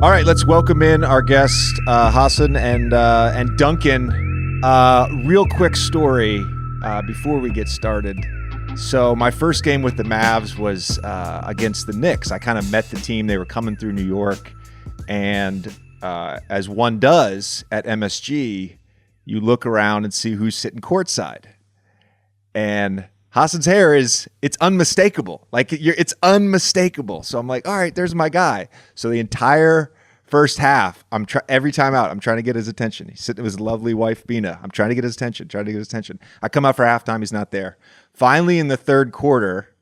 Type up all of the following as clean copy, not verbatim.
All right, let's welcome in our guests, Hasan and Duncan. Real quick story before we get started. So my first game with the Mavs was against the Knicks. I kind of met the team. They were coming through New York, and as one does at MSG, you look around and see who's sitting courtside. And Hasan's hair it's unmistakable. It's unmistakable. So I'm like, all right, there's my guy. So the entire first half, every time out, I'm trying to get his attention. He's sitting with his lovely wife, Bina. I'm trying to get his attention, I come out for halftime. He's not there. Finally, in the third quarter,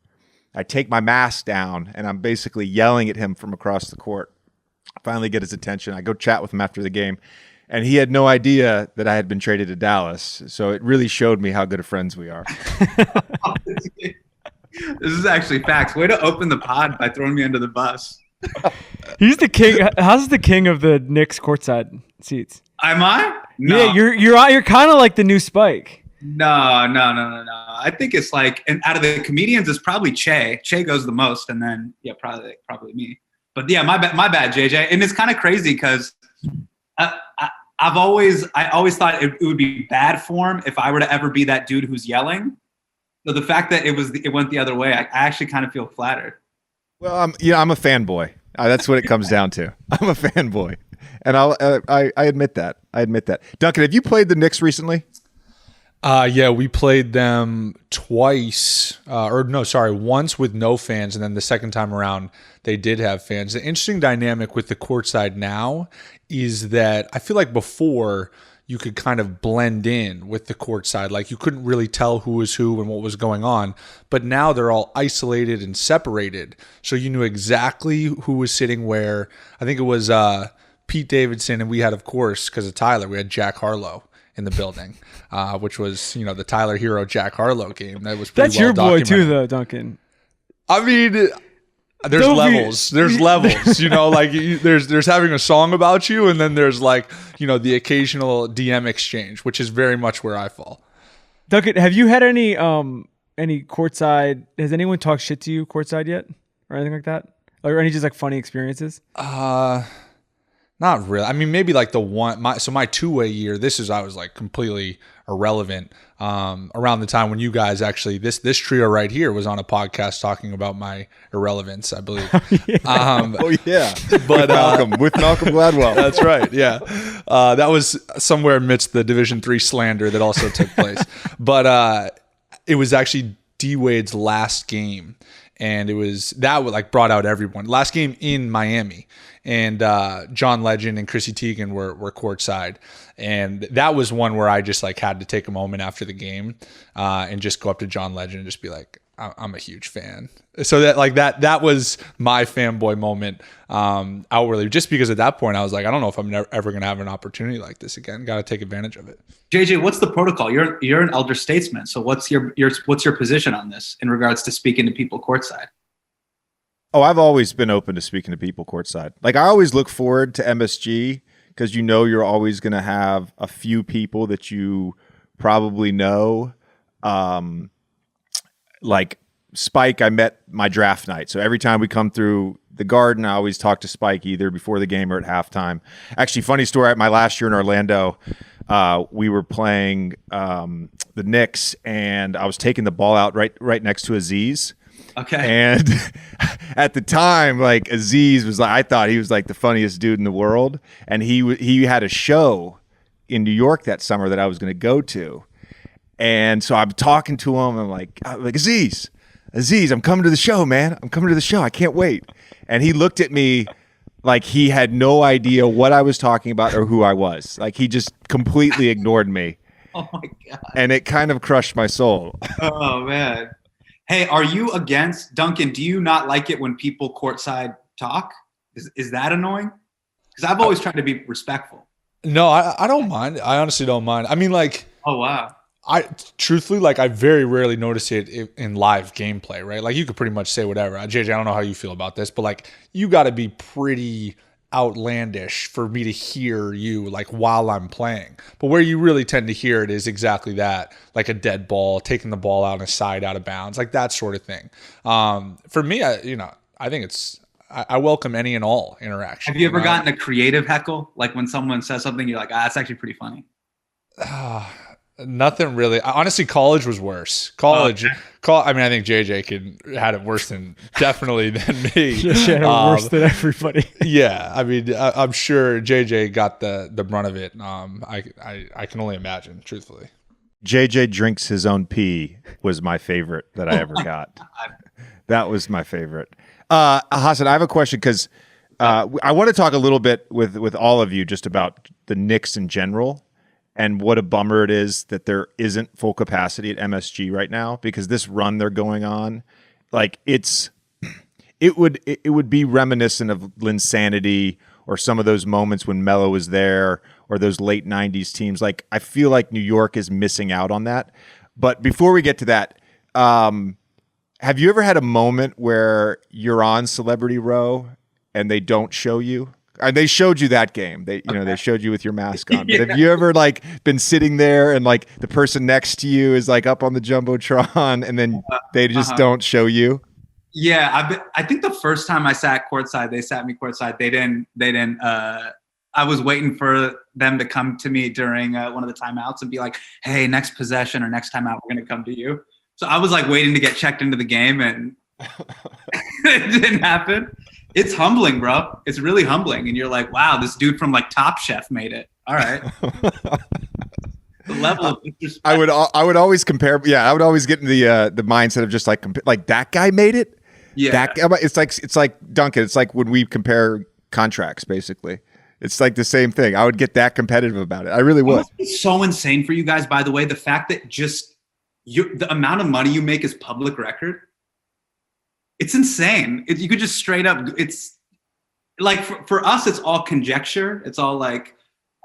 I take my mask down and I'm basically yelling at him from across the court. I finally get his attention. I go chat with him after the game. And he had no idea that I had been traded to Dallas. So it really showed me how good of friends we are. This is actually facts. Way to open the pod by throwing me under the bus. He's the king. How's the king of the Knicks courtside seats? Am I? No. Yeah, you're kind of like the new Spike. No. I think it's like, and out of the comedians, it's probably Che. Che goes the most, and then probably me. But yeah, my bad, JJ. And it's kind of crazy because I always thought it would be bad form if I were to ever be that dude who's yelling. So the fact that it went the other way, I actually kind of feel flattered. Well, I'm a fanboy. That's what it comes down to. I'm a fanboy, and I admit that. Duncan, have you played the Knicks recently? Yeah, we played them twice, once with no fans, and then the second time around they did have fans. The interesting dynamic with the courtside now is that I feel like before you could kind of blend in with the courtside, like you couldn't really tell who was who and what was going on, but now they're all isolated and separated, so you knew exactly who was sitting where. I think it was Pete Davidson, and we had, of course, because of Tyler, we had Jack Harlow in the building, which was, the Tyler Hero Jack Harlow game. That was pretty That's well your boy documented. too, though, Duncan. I mean, there's levels. There's levels. There's having a song about you, and then there's the occasional DM exchange, which is very much where I fall. Duncan, have you had any courtside? Has anyone talked shit to you courtside yet, or anything like that, or any just funny experiences? Not really. I mean, maybe my two-way year, I was completely irrelevant around the time when you guys actually, this trio right here was on a podcast talking about my irrelevance, I believe. Yeah. But with Malcolm Gladwell. That's right. Yeah. That was somewhere amidst the Division III slander that also took place. But it was actually D-Wade's last game. And that brought out everyone. Last game in Miami, and John Legend and Chrissy Teigen were courtside, and that was one where I just had to take a moment after the game and just go up to John Legend and just be like, I'm a huge fan. So that was my fanboy moment outwardly, just because at that point I was like, I don't know if I'm ever going to have an opportunity like this again. Got to take advantage of it. JJ, what's the protocol? You're an elder statesman, so what's your position on this in regards to speaking to people courtside? Oh, I've always been open to speaking to people courtside. I always look forward to MSG because you're always going to have a few people that you probably know. Like Spike, I met my draft night. So every time we come through the Garden, I always talk to Spike either before the game or at halftime. Actually, funny story, at my last year in Orlando, we were playing the Knicks, and I was taking the ball out right next to Aziz. Okay. And at the time, Aziz was I thought he was the funniest dude in the world. And he had a show in New York that summer that I was going to go to. And so I'm talking to him. I'm like, Aziz, I'm coming to the show, man. I'm coming to the show. I can't wait. And he looked at me like he had no idea what I was talking about or who I was. He just completely ignored me. Oh my God. And it kind of crushed my soul. Oh man. Hey, are you against, Duncan, do you not like it when people courtside talk? Is that annoying? Because I've always tried to be respectful. No, I don't mind. I honestly don't mind. I mean, oh wow. I truthfully, I very rarely notice it in live gameplay, right? You could pretty much say whatever. JJ, I don't know how you feel about this, but you got to be pretty outlandish for me to hear you while I'm playing. But where you really tend to hear it is exactly that, a dead ball, taking the ball out on a side out of bounds, that sort of thing. For me, I think it's I welcome any and all interaction. Have you ever gotten a creative heckle? Like when someone says something, you're like, that's actually pretty funny. Nothing really. Honestly, college was worse. College, I mean, I think JJ had it worse definitely than me. She had it worse than everybody. Yeah, I mean, I'm sure JJ got the brunt of it. I can only imagine, truthfully. JJ drinks his own pee was my favorite that I ever got. That was my favorite. Hasan, I have a question because I want to talk a little bit with all of you just about the Knicks in general. And what a bummer it is that there isn't full capacity at MSG right now, because this run they're going on, like it would be reminiscent of Linsanity or some of those moments when Melo was there, or those late 90s teams. Like, I feel like New York is missing out on that. But before we get to that, have you ever had a moment where you're on Celebrity Row and they don't show you? They showed you that game. They showed you with your mask on. But have you ever like been sitting there and like the person next to you is like up on the jumbotron and then they just don't show you? Yeah, I think the first time I sat courtside, they sat me courtside. They didn't. I was waiting for them to come to me during one of the timeouts and be like, "Hey, next possession or next timeout, we're gonna come to you." So I was like waiting to get checked into the game, and it didn't happen. It's humbling, bro. It's really humbling. And you're like, wow, this dude from like Top Chef made it. All right. The level of disrespect. I would always compare. Yeah, I would always get in the mindset of just like that guy made it. Yeah. It's like Duncan. It's like when we compare contracts, basically. It's like the same thing. I would get that competitive about it. I really would. It's so insane for you guys, by the way. The fact that just the amount of money you make is public record. It's insane. You could just straight up, it's like for us, it's all conjecture. It's all like,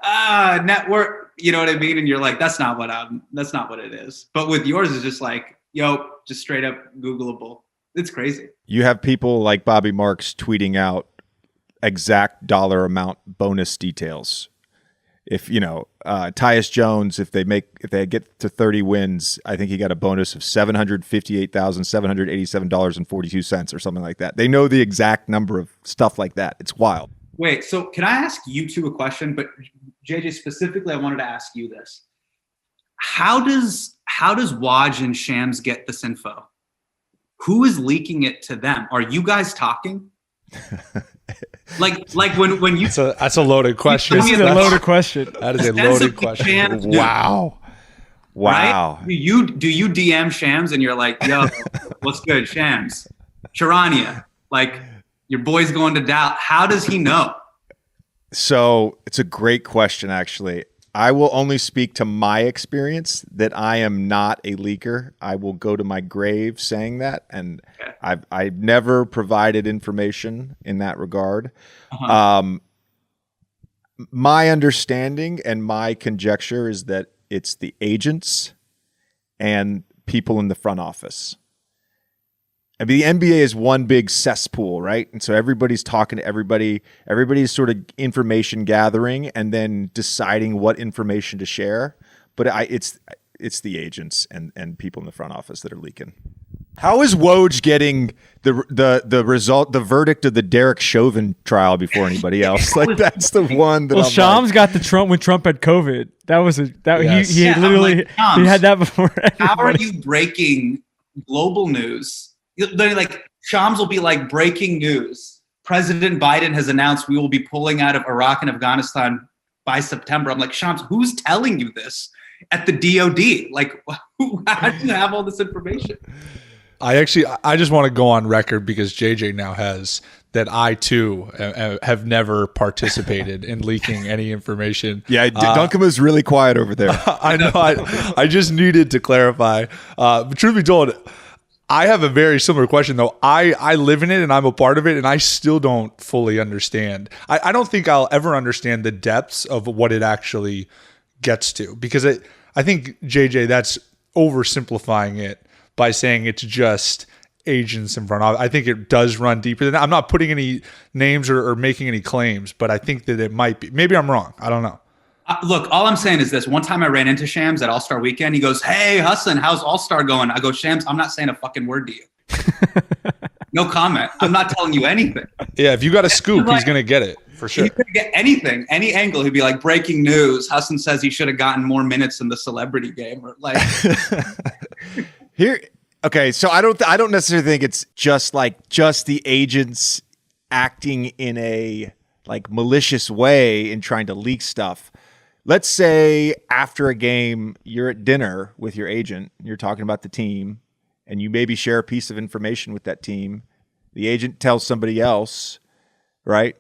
network, you know what I mean? And you're like, that's not what it is. But with yours, it's just like, just straight up Googleable. It's crazy. You have people like Bobby Marks tweeting out exact dollar amount bonus details. If Tyus Jones, if they get to 30 wins, I think he got a bonus of $758,787.42 or something like that. They know the exact number of stuff like that. It's wild. Wait, so can I ask you two a question? But JJ, specifically, I wanted to ask you this: How does Waj and Shams get this info? Who is leaking it to them? Are you guys talking? Like when you that's a loaded question. This is a loaded question. That is a loaded question. Wow. Right? Do you DM Shams and you're like, yo, what's good, Shams? Charania, like your boy's going to Dallas. How does he know? So it's a great question, actually. I will only speak to my experience that I am not a leaker. I will go to my grave saying that, and okay. I've never provided information in that regard. My understanding and my conjecture is that it's the agents and people in the front office. I mean, the NBA is one big cesspool, right? And so everybody's talking to everybody. Everybody's sort of information gathering and then deciding what information to share. But it's the agents and people in the front office that are leaking. How is Woj getting the result, the verdict of the Derek Chauvin trial before anybody else? Like that's the one that. Well, Shams got the Trump when Trump had COVID. That was yes. he literally like, he had that before. Everybody. How are you breaking global news? Like Shams will be like, breaking news: President Biden has announced we will be pulling out of Iraq and Afghanistan by September. I'm like, Shams, who's telling you this at the DOD? Like, how do you have all this information? I just want to go on record because JJ now has that I too have never participated in leaking any information. Yeah, Duncan was really quiet over there. I know. I just needed to clarify. But truth be told, I have a very similar question, though. I live in it and I'm a part of it, and I still don't fully understand. I don't think I'll ever understand the depths of what it actually gets to, because I think, JJ, that's oversimplifying it by saying it's just agents in front of. I think it does run deeper than that. I'm not putting any names or making any claims, but I think that it might be. Maybe I'm wrong. I don't know. Look, all I'm saying is this. One time I ran into Shams at All-Star Weekend. He goes, hey, Hasan, how's All-Star going? I go, Shams, I'm not saying a fucking word to you. No comment. I'm not telling you anything. Yeah, if you got a scoop, Like, he's gonna get it for sure. He could get anything, any angle. He'd be like, breaking news. Hasan says he should have gotten more minutes in the celebrity game. Or like Here, okay. So I don't necessarily think it's just the agents acting in a like malicious way in trying to leak stuff. Let's say after a game, you're at dinner with your agent, you're talking about the team, and you maybe share a piece of information with that team. The agent tells somebody else, right?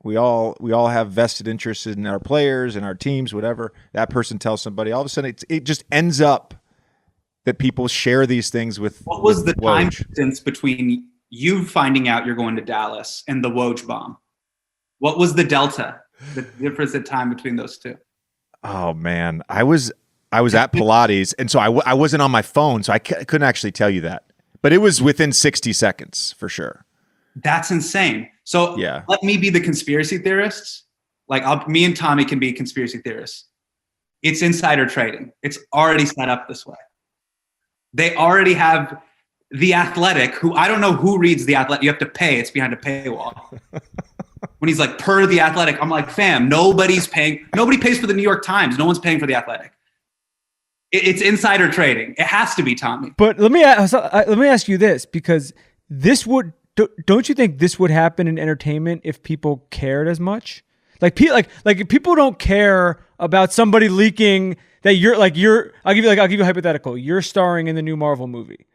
We all have vested interests in our players and our teams, whatever. That person tells somebody. All of a sudden, it just ends up that people share these things with. What was the time Woj. distance between you finding out you're going to Dallas and the Woj bomb? What was the delta, the difference in time between those two? Oh man, I was at Pilates, and so I wasn't on my phone, so I couldn't actually tell you that. But it was within 60 seconds for sure. That's insane. So Yeah. let me be the conspiracy theorists. Like me and Tommy can be conspiracy theorists. It's insider trading. It's already set up this way. They already have The Athletic, who I don't know who reads The Athletic. You have to pay. It's behind a paywall. When he's like, per The Athletic, I'm like, fam, nobody pays for the New York Times. No one's paying for The Athletic. It's insider trading. It has to be, Tommy. But let me ask you this, because don't you think this would happen in entertainment if people cared as much? Like if people don't care about somebody leaking that I'll give you a hypothetical. You're starring in the new Marvel movie.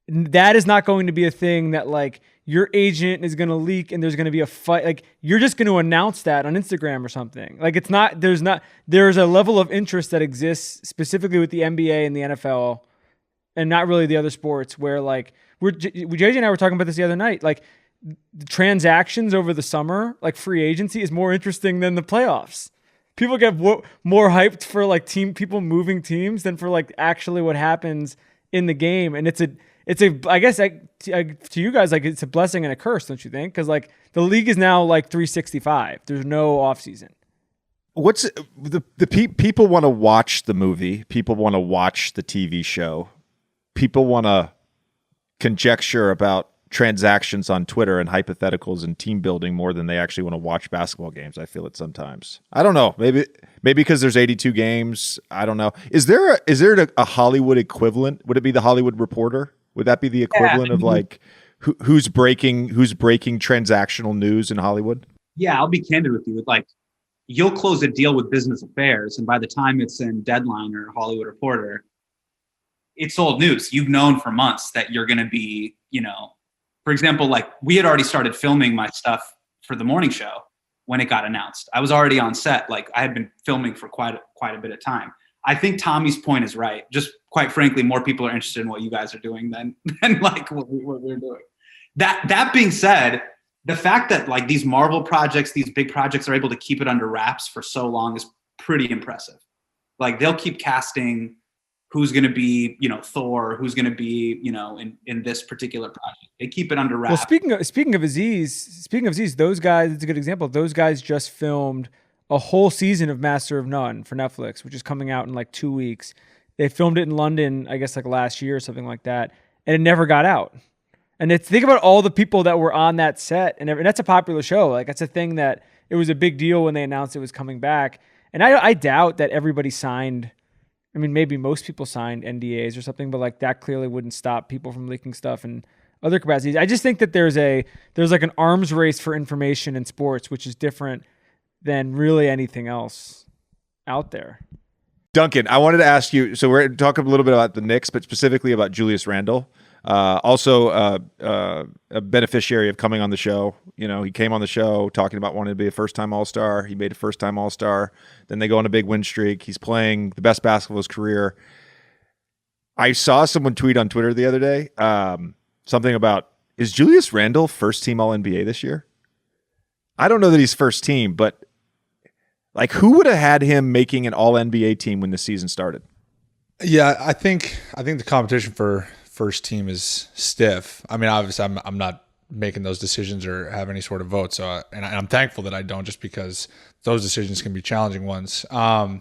That is not going to be a thing that like your agent is going to leak and there's going to be a fight. Like you're just going to announce that on Instagram or something. Like there's a level of interest that exists specifically with the NBA and the NFL and not really the other sports where like JJ and I were talking about this the other night. Like the transactions over the summer, like free agency is more interesting than the playoffs. People get more hyped for like people moving teams than for like actually what happens in the game. And it's a I guess to you guys, like it's a blessing and a curse, don't you think? Because like the league is now like 365. There's no off season. What's the people want to watch the movie? People want to watch the TV show. People want to conjecture about transactions on Twitter and hypotheticals and team building more than they actually want to watch basketball games. I feel it sometimes. I don't know. Maybe because there's 82 games. I don't know. Is there a Hollywood equivalent? Would it be the Hollywood Reporter? Would that be the equivalent of like who's breaking transactional news in Hollywood? Yeah, I'll be candid with you. Like, you'll close a deal with Business Affairs, and by the time it's in Deadline or Hollywood Reporter, it's old news. You've known for months that you're going to be, for example, like we had already started filming my stuff for the morning show when it got announced. I was already on set. Like I had been filming for quite a bit of time. I think Tommy's point is right. Just quite frankly, more people are interested in what you guys are doing than like what we're doing. That being said, the fact that like these Marvel projects, these big projects are able to keep it under wraps for so long is pretty impressive. Like they'll keep casting who's going to be, Thor, who's going to be, in this particular project. They keep it under wraps. Well, speaking of Aziz, those guys, it's a good example. Those guys just filmed a whole season of Master of None for Netflix, which is coming out in like 2 weeks. They filmed it in London, I guess like last year or something like that, and it never got out. And think about all the people that were on that set, and that's a popular show. Like that's a thing that it was a big deal when they announced it was coming back. And I doubt that everybody signed. I mean, maybe most people signed NDAs or something, but like that clearly wouldn't stop people from leaking stuff in other capacities. I just think that there's like an arms race for information in sports, which is different than really anything else out there. Duncan, I wanted to ask you, so we're talking a little bit about the Knicks, but specifically about Julius Randle. Also a beneficiary of coming on the show. He came on the show talking about wanting to be a first-time All-Star. He made a first-time All-Star. Then they go on a big win streak. He's playing the best basketball of his career. I saw someone tweet on Twitter the other day something about, is Julius Randle first-team All-NBA this year? I don't know that he's first team, but like who would have had him making an All-NBA team when the season started? Yeah, I think the competition for first team is stiff. I mean, obviously, I'm not making those decisions or have any sort of vote. So, and I'm thankful that I don't, just because those decisions can be challenging ones. I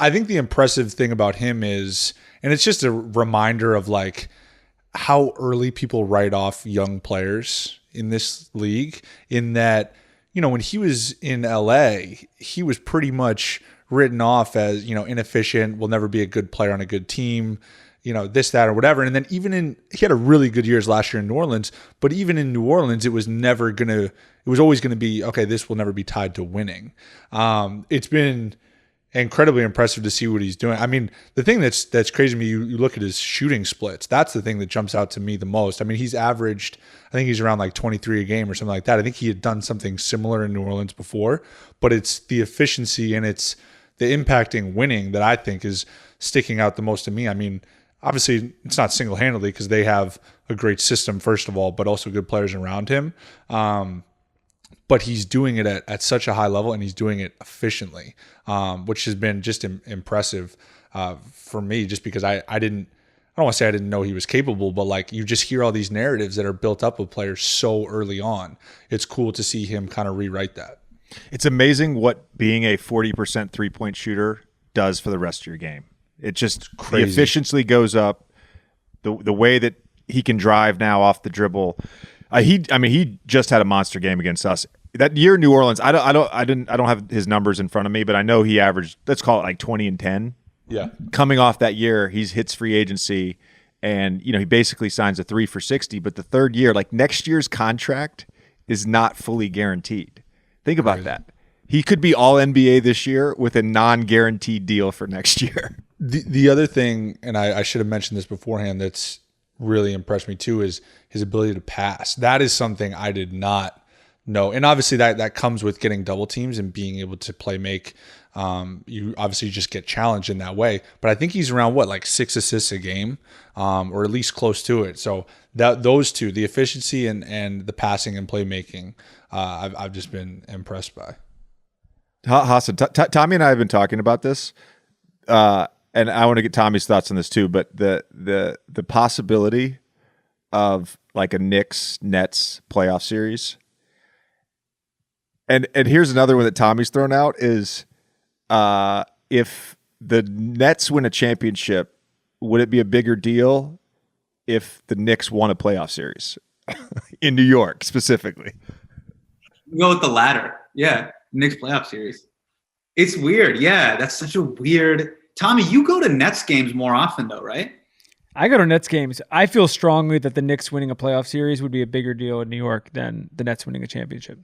think the impressive thing about him is, and it's just a reminder of like how early people write off young players in this league, in that, when he was in LA, he was pretty much written off as, inefficient, will never be a good player on a good team, this, that, or whatever. And then he had a really good years last year in New Orleans, but even in New Orleans, it was always going to be, okay, this will never be tied to winning. It's been incredibly impressive to see what he's doing. I mean, the thing that's crazy to me, you look at his shooting splits. That's the thing that jumps out to me the most. I mean, he's averaged, I think he's around like 23 a game or something like that. I think he had done something similar in New Orleans before, but it's the efficiency and it's the impacting winning that I think is sticking out the most to me. I mean, obviously it's not single-handedly because they have a great system, first of all, but also good players around him. But he's doing it at such a high level, and he's doing it efficiently, which has been just impressive for me, just because I don't want to say I didn't know he was capable, but like, you just hear all these narratives that are built up with players so early on. It's cool to see him kind of rewrite that. It's amazing what being a 40% three-point shooter does for the rest of your game. It just crazy. The efficiency goes up. The way that he can drive now off the dribble. He just had a monster game against us that year in New Orleans. I don't have his numbers in front of me, but I know he averaged, let's call it like 20 and 10. Yeah. Coming off that year, he hits free agency, and he basically signs a 3 for $60. But the third year, like next year's contract, is not fully guaranteed. Think about that. He could be all NBA this year with a non-guaranteed deal for next year. The other thing, and I should have mentioned this beforehand, that's really impressed me too, is his ability to pass. That is something I did not know. And obviously that comes with getting double teams and being able to play make. You obviously just get challenged in that way. But I think he's around like 6 assists a game, or at least close to it. So those two, the efficiency and the passing and playmaking, I've just been impressed by. Hasan, Tommy and I have been talking about this, and I want to get Tommy's thoughts on this too. But the possibility of like a Knicks-Nets playoff series, and here's another one that Tommy's thrown out is, if the Nets win a championship, would it be a bigger deal if the Knicks won a playoff series in New York specifically? Go with the latter. Yeah. Knicks playoff series. It's weird. Yeah. That's such a weird. Tommy, you go to Nets games more often though, right? I go to Nets games. I feel strongly that the Knicks winning a playoff series would be a bigger deal in New York than the Nets winning a championship.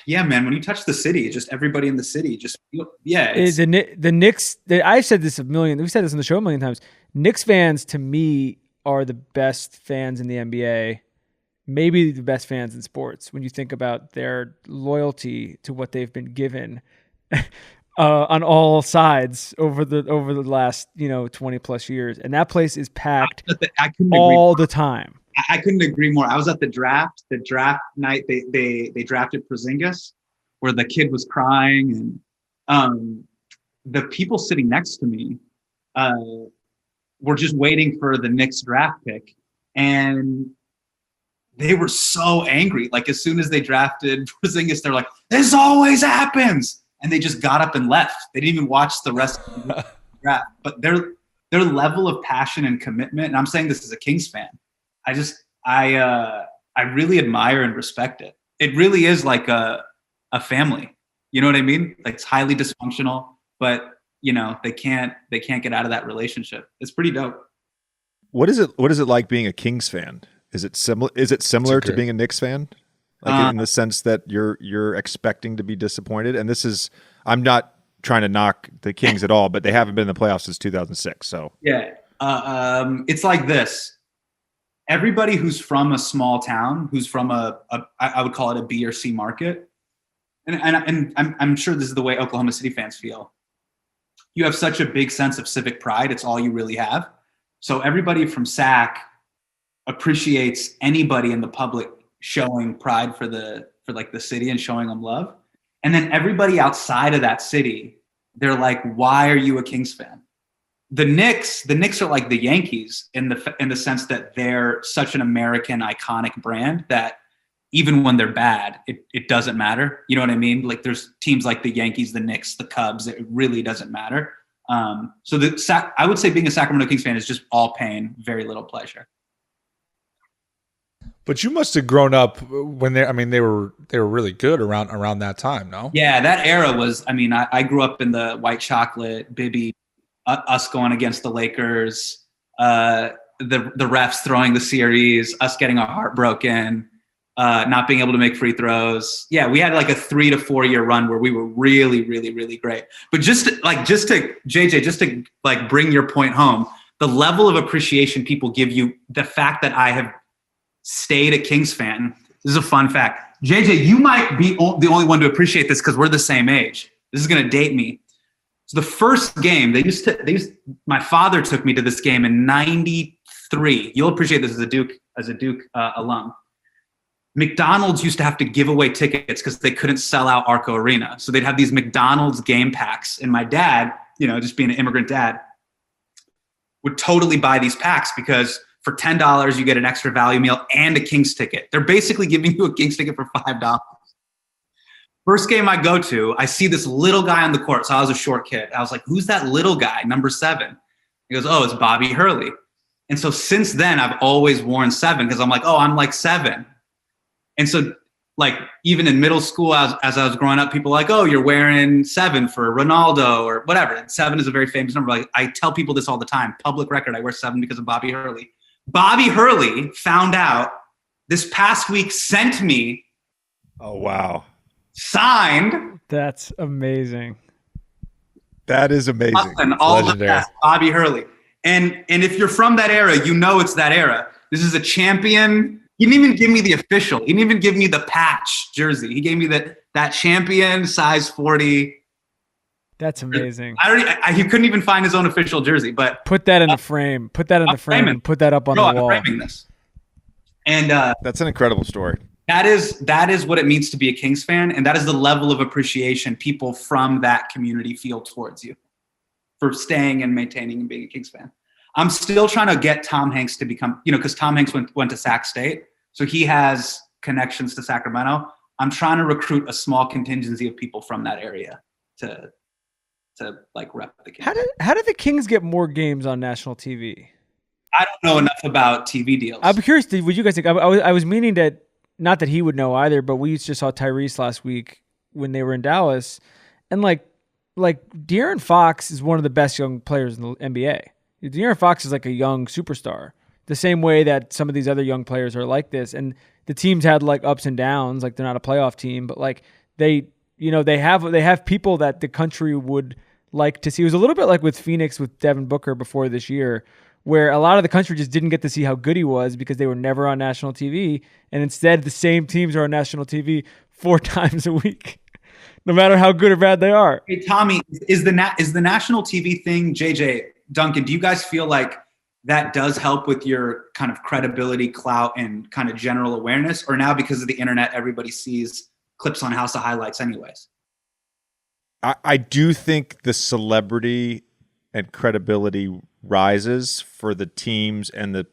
Yeah, man. When you touch the city, just everybody in the city, just the Knicks. I've said this we've said this on the show a million times. Knicks fans to me are the best fans in the NBA, maybe the best fans in sports. When you think about their loyalty to what they've been given on all sides over the last 20 plus years, and that place is packed all the time. I couldn't agree more. I was at the draft night. They drafted Porzingis, where the kid was crying, and the people sitting next to me were just waiting for the Knicks draft pick, and they were so angry. Like as soon as they drafted Porzingis, they're like, "This always happens," and they just got up and left. They didn't even watch the rest of the draft. But their level of passion and commitment, and I'm saying this as a Kings fan, I really admire and respect it. It really is like a family. You know what I mean? Like it's highly dysfunctional, but they can't get out of that relationship. It's pretty dope. What is it like being a Kings fan? Is it similar to being a Knicks fan? Like in the sense that you're expecting to be disappointed? And I'm not trying to knock the Kings at all, but they haven't been in the playoffs since 2006. So yeah, it's like this. Everybody who's from a small town, who's from I would call it a B or C market, and I'm sure this is the way Oklahoma City fans feel. You have such a big sense of civic pride; it's all you really have. So everybody from SAC appreciates anybody in the public showing pride for the city and showing them love, and then everybody outside of that city, they're like, "Why are you a Kings fan?" The Knicks are like the Yankees in the sense that they're such an American iconic brand that even when they're bad, it doesn't matter. You know what I mean? Like there's teams like the Yankees, the Knicks, the Cubs. It really doesn't matter. So I would say being a Sacramento Kings fan is just all pain, very little pleasure. But you must have grown up when they were really good around that time, no? Yeah, that era was. I mean, I grew up in the white chocolate, Bibby, us going against the Lakers, the refs throwing the series, us getting our heart broken, not being able to make free throws. Yeah, we had like a 3 to 4 year run where we were really, really, really great. But just to JJ, just to like bring your point home, the level of appreciation people give you, the fact that I have stayed a Kings fan. This is a fun fact. JJ, you might be the only one to appreciate this because we're the same age. This is going to date me. So the first game, my father took me to this game in '93. You'll appreciate this as a Duke alum. McDonald's used to have to give away tickets because they couldn't sell out Arco Arena. So they'd have these McDonald's game packs. And my dad, just being an immigrant dad, would totally buy these packs because for $10, you get an extra value meal and a Kings ticket. They're basically giving you a Kings ticket for $5. First game I go to, I see this little guy on the court. So I was a short kid. I was like, who's that little guy, number 7? He goes, oh, it's Bobby Hurley. And so since then, I've always worn 7 because I'm like, oh, I'm like 7. And so like even in middle school, as I was growing up, people were like, oh, you're wearing 7 for Ronaldo or whatever. 7 is a very famous number. Like I tell people this all the time. Public record, I wear 7 because of Bobby Hurley. Bobby Hurley found out this past week, sent me. Oh, wow. Signed. That's amazing. That is amazing. And all the best, Bobby Hurley. And if you're from that era, it's that era. This is a champion. He didn't even give me the official. He didn't even give me the patch jersey. He gave me that champion size 40. That's amazing. He couldn't even find his own official jersey, but put that in the frame. Put that in the frame and put that up on the wall. I'm framing this. And that's an incredible story. That is what it means to be a Kings fan, and that is the level of appreciation people from that community feel towards you for staying and maintaining and being a Kings fan. I'm still trying to get Tom Hanks to become, because Tom Hanks went to Sac State, so he has connections to Sacramento. I'm trying to recruit a small contingency of people from that area to like rep the Kings. How did the Kings get more games on national TV? I don't know enough about TV deals. I'd be curious. Would you guys think? I was meaning that. Not that he would know either, but we just saw Tyrese last week when they were in Dallas, and like De'Aaron Fox is one of the best young players in the NBA. De'Aaron Fox is like a young superstar, the same way that some of these other young players are like this. And the teams had like ups and downs, like they're not a playoff team, but like they have people that the country would like to see. It was a little bit like with Phoenix with Devin Booker before this year, where a lot of the country just didn't get to see how good he was because they were never on national TV. And instead, the same teams are on national TV 4 times a week, no matter how good or bad they are. Hey, Tommy, is the national TV thing, JJ, Duncan, do you guys feel like that does help with your kind of credibility, clout, and kind of general awareness? Or now because of the internet, everybody sees clips on House of Highlights anyways? I do think the celebrity and credibility rises for the teams and the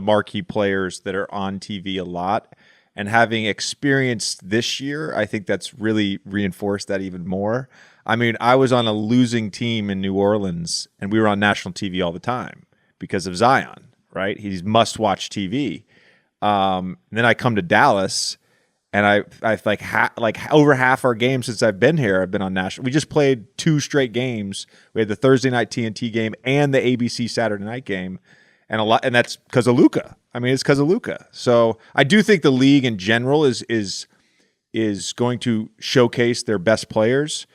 marquee players that are on TV a lot. And having experienced this year, I think that's really reinforced that even more. I mean, I was on a losing team in New Orleans, and we were on national TV all the time because of Zion, right? He's must-watch TV. Then I come to Dallas, and I over half our games since I've been here, I've been on national. We just played 2 straight games. We had the Thursday night TNT game and the ABC Saturday night game, and that's because of Luka. I mean, it's because of Luka. So I do think the league in general is going to showcase their best players,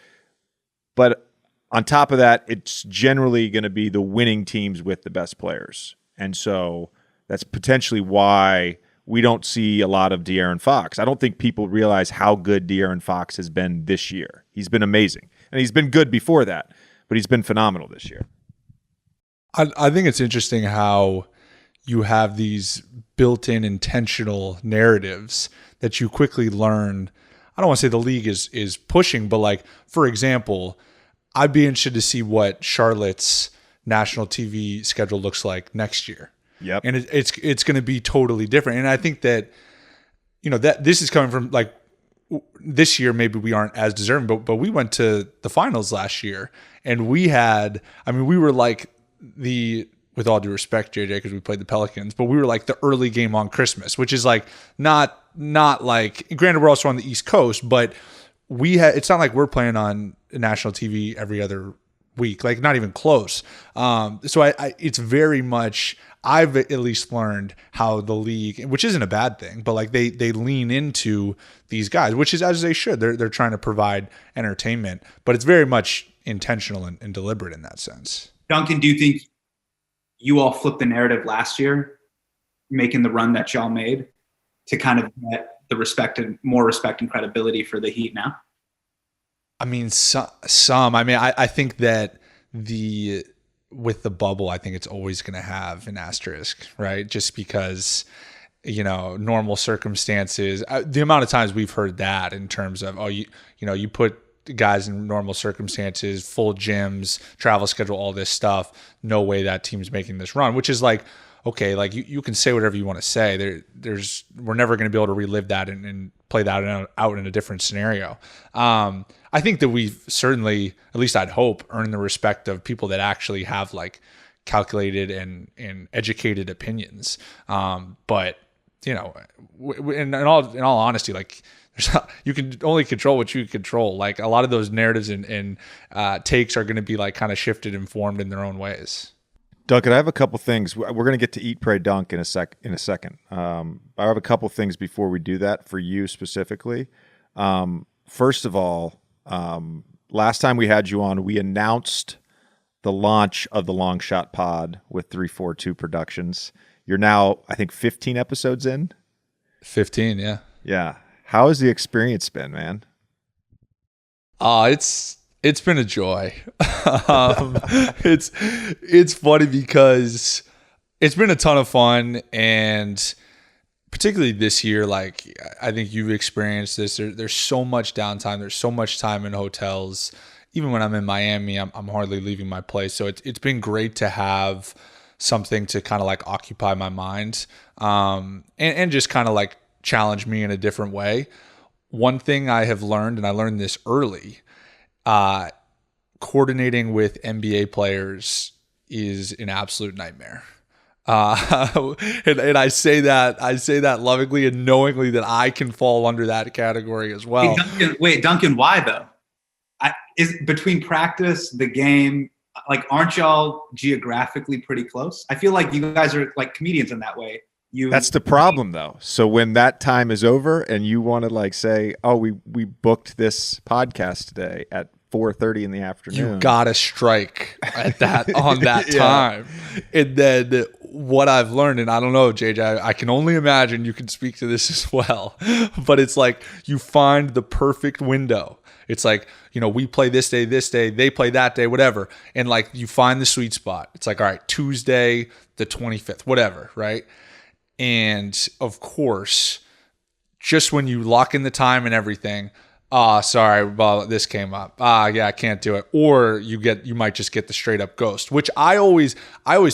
but on top of that, it's generally going to be the winning teams with the best players, and so that's potentially why we don't see a lot of De'Aaron Fox. I don't think people realize how good De'Aaron Fox has been this year. He's been amazing. And he's been good before that, but he's been phenomenal this year. I think it's interesting how you have these built-in intentional narratives that you quickly learn. I don't want to say the league is pushing, but like, for example, I'd be interested to see what Charlotte's national TV schedule looks like next year. Yep. And it's going to be totally different. And I think that, that this is coming from like this year, maybe we aren't as deserving, but we went to the finals last year and we were like the with all due respect, JJ, because we played the Pelicans, but we were like the early game on Christmas, which is like not like, granted we're also on the East Coast, but it's not like we're playing on national TV every other week, like not even close. So it's very much, I've at least learned how the league, which isn't a bad thing, but like they lean into these guys, which is as they should. They're trying to provide entertainment, but it's very much intentional and deliberate in that sense. Duncan, do you think you all flipped the narrative last year, making the run that y'all made to kind of get the more respect and credibility for the Heat now? I mean, some. I mean, I think that with the bubble, I think it's always going to have an asterisk, right? Just because, normal circumstances, the amount of times we've heard that in terms of, you put guys in normal circumstances, full gyms, travel schedule, all this stuff, no way that team's making this run, which is like, okay, like you can say whatever you want to say. We're never going to be able to relive that and play that out in a different scenario. I think that we've certainly, at least I'd hope, earned the respect of people that actually have like calculated and educated opinions. But in all honesty, like you can only control what you can control. Like a lot of those narratives and takes are going to be like kind of shifted and formed in their own ways. Duncan, I have a couple things. We're going to get to Eat, Pray, Dunk in a second. I have a couple things before we do that for you specifically. First of all, last time we had you on, we announced the launch of the Long Shot Pod with 342 Productions. You're now, I think, 15 episodes in? 15, yeah. Yeah. How has the experience been, man? It's been a joy. It's funny because it's been a ton of fun, and particularly this year, like I think you've experienced this. There's so much downtime. There's so much time in hotels. Even when I'm in Miami, I'm hardly leaving my place. So it's been great to have something to kind of like occupy my mind, and just kind of like challenge me in a different way. One thing I have learned, and I learned this early, coordinating with NBA players is an absolute nightmare. And I say that lovingly and knowingly that I can fall under that category as well. Wait, Duncan, why though? Is between practice, the game, like, aren't y'all geographically pretty close? I feel like you guys are like comedians in that way. That's the problem, though. So when that time is over and you want to like say, "Oh, we booked this podcast today at 4:30 in the afternoon," you gotta strike at that on that time. And then what I've learned, and I don't know, JJ, I can only imagine you can speak to this as well, but it's like you find the perfect window. It's like, we play this day, they play that day, whatever. And like you find the sweet spot. It's like, all right, Tuesday, the 25th, whatever, right? And of course, just when you lock in the time and everything, sorry, well, this came up. Yeah, I can't do it. Or you might just get the straight up ghost, which I always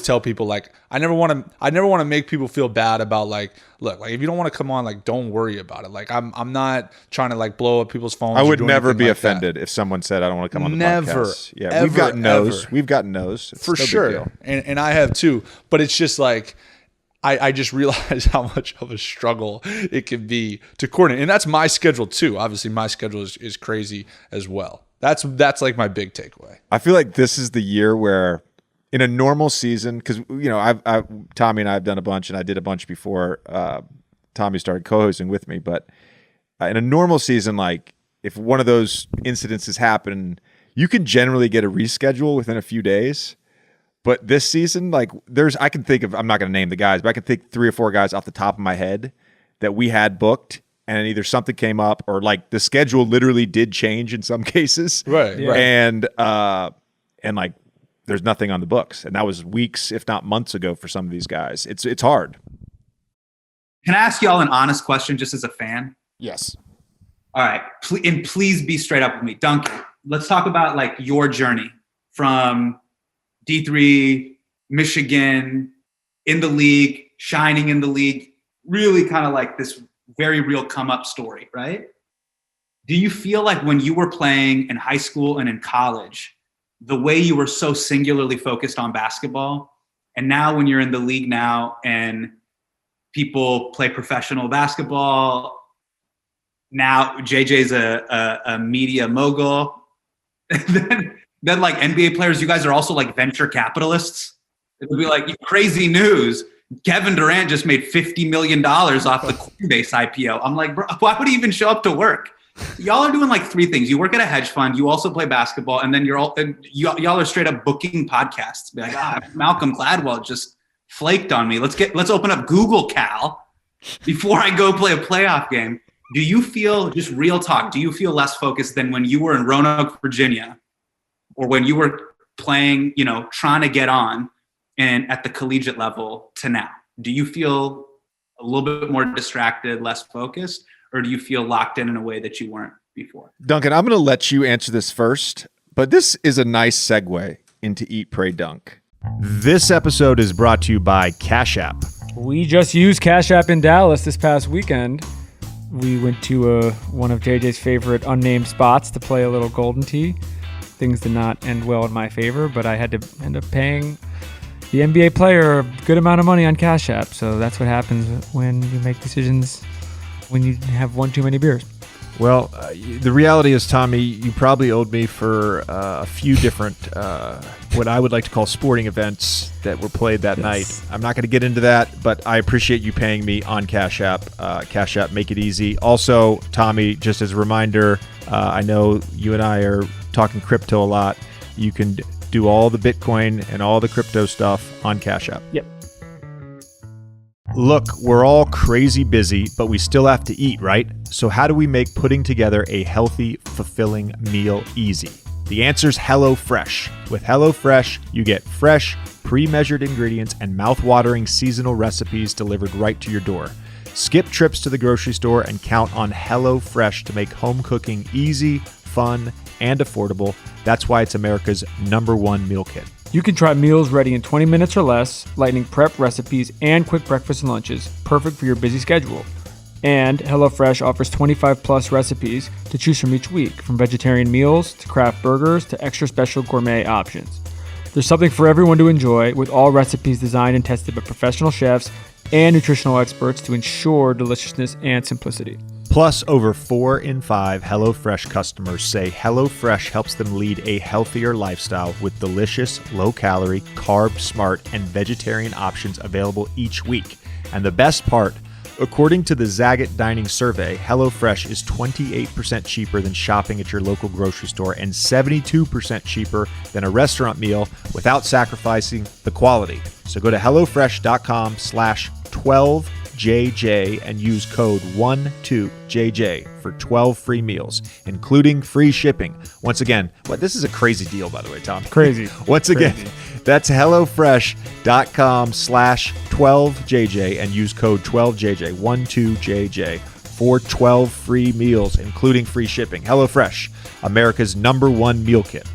tell people, like, I never want to make people feel bad about, like, look, like if you don't want to come on, like, don't worry about it. Like I'm not trying to like blow up people's phones. I would never be offended if someone said I don't want to come on the podcast. Yeah, ever, we've gotten no's. For sure. And I have too. But it's just like, I just realized how much of a struggle it can be to coordinate. And that's my schedule too. Obviously, my schedule is crazy as well. That's like my big takeaway. I feel like this is the year where in a normal season, because, Tommy and I have done a bunch, and I did a bunch before Tommy started co-hosting with me. But in a normal season, like if one of those incidences happen, you can generally get a reschedule within a few days. But this season, like I can think of, I'm not going to name the guys, but I can think 3 or 4 guys off the top of my head that we had booked, and either something came up or like the schedule literally did change in some cases. Right. Yeah. And like there's nothing on the books. And that was weeks, if not months ago for some of these guys. It's hard. Can I ask y'all an honest question just as a fan? Yes. All right. And please be straight up with me. Duncan, let's talk about like your journey from D3, Michigan, in the league, shining in the league, really kind of like this very real come up story, right? Do you feel like when you were playing in high school and in college, the way you were so singularly focused on basketball And now when you're in the league now and people play professional basketball, now JJ's a media mogul. then like NBA players, you guys are also like venture capitalists. It would be like crazy news. Kevin Durant just made $50 million off the Coinbase IPO. I'm like, bro, why would he even show up to work? Y'all are doing like three things. You work at a hedge fund, you also play basketball, and then y'all are straight up booking podcasts. Be like, Malcolm Gladwell just flaked on me. Let's open up Google Cal before I go play a playoff game. Do you feel, just real talk, do you feel less focused than when you were in Roanoke, Virginia, or when you were playing, trying to get on and at the collegiate level to now? Do you feel a little bit more distracted, less focused, or do you feel locked in a way that you weren't before? Duncan, I'm going to let you answer this first, but this is a nice segue into Eat, Pray, Dunk. This episode is brought to you by Cash App. We just used Cash App in Dallas this past weekend. We went to one of JJ's favorite unnamed spots to play a little Golden Tee. Things did not end well in my favor, but I had to end up paying the NBA player a good amount of money on Cash App. So that's what happens when you make decisions when you have one too many beers. Well, the reality is, Tommy, you probably owed me for a few different, what I would like to call sporting events that were played that night. I'm not going to get into that, but I appreciate you paying me on Cash App. Cash App, make it easy. Also, Tommy, just as a reminder, I know you and I are talking crypto a lot. You can do all the Bitcoin and all the crypto stuff on Cash App. Yep. Look, we're all crazy busy, but we still have to eat, right? So how do we make putting together a healthy, fulfilling meal easy? The answer's HelloFresh. With HelloFresh, you get fresh, pre-measured ingredients and mouth-watering seasonal recipes delivered right to your door. Skip trips to the grocery store and count on HelloFresh to make home cooking easy, fun, and affordable. That's why it's America's #1 meal kit. You can try meals ready in 20 minutes or less, lightning prep recipes, and quick breakfast and lunches, perfect for your busy schedule. And HelloFresh offers 25 plus recipes to choose from each week, from vegetarian meals to craft burgers to extra special gourmet options. There's something for everyone to enjoy, with all recipes designed and tested by professional chefs and nutritional experts to ensure deliciousness and simplicity. Plus, over 4 in 5 HelloFresh customers say HelloFresh helps them lead a healthier lifestyle with delicious, low-calorie, carb-smart, and vegetarian options available each week. And the best part, according to the Zagat Dining Survey, HelloFresh is 28% cheaper than shopping at your local grocery store and 72% cheaper than a restaurant meal without sacrificing the quality. So go to HelloFresh.com/12JJ and use code 12JJ for 12 free meals, including free shipping. Once again, this is a crazy deal, by the way, Tom. Crazy. Once again, that's HelloFresh.com/12JJ and use code 12JJ, 12JJ for 12 free meals, including free shipping. HelloFresh, America's #1 meal kit.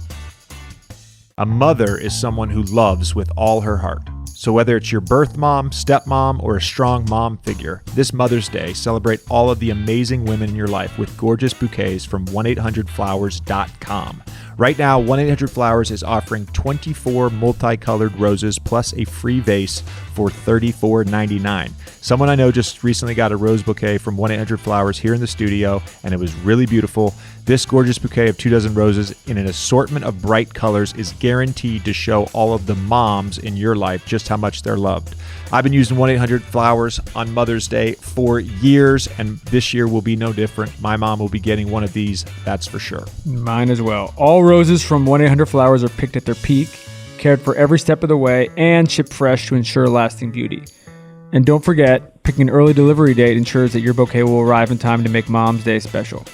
A mother is someone who loves with all her heart. So whether it's your birth mom, stepmom, or a strong mom figure, this Mother's Day, celebrate all of the amazing women in your life with gorgeous bouquets from 1-800-Flowers.com. Right now, 1-800-Flowers is offering 24 multicolored roses plus a free vase for $34.99. Someone I know just recently got a rose bouquet from 1-800-Flowers here in the studio, and it was really beautiful. This gorgeous bouquet of 24 roses in an assortment of bright colors is guaranteed to show all of the moms in your life just how much they're loved. I've been using 1-800-Flowers on Mother's Day for years, and this year will be no different. My mom will be getting one of these, that's for sure. Mine as well. All roses from 1-800-Flowers are picked at their peak, cared for every step of the way, and shipped fresh to ensure lasting beauty. And don't forget, picking an early delivery date ensures that your bouquet will arrive in time to make Mom's Day special.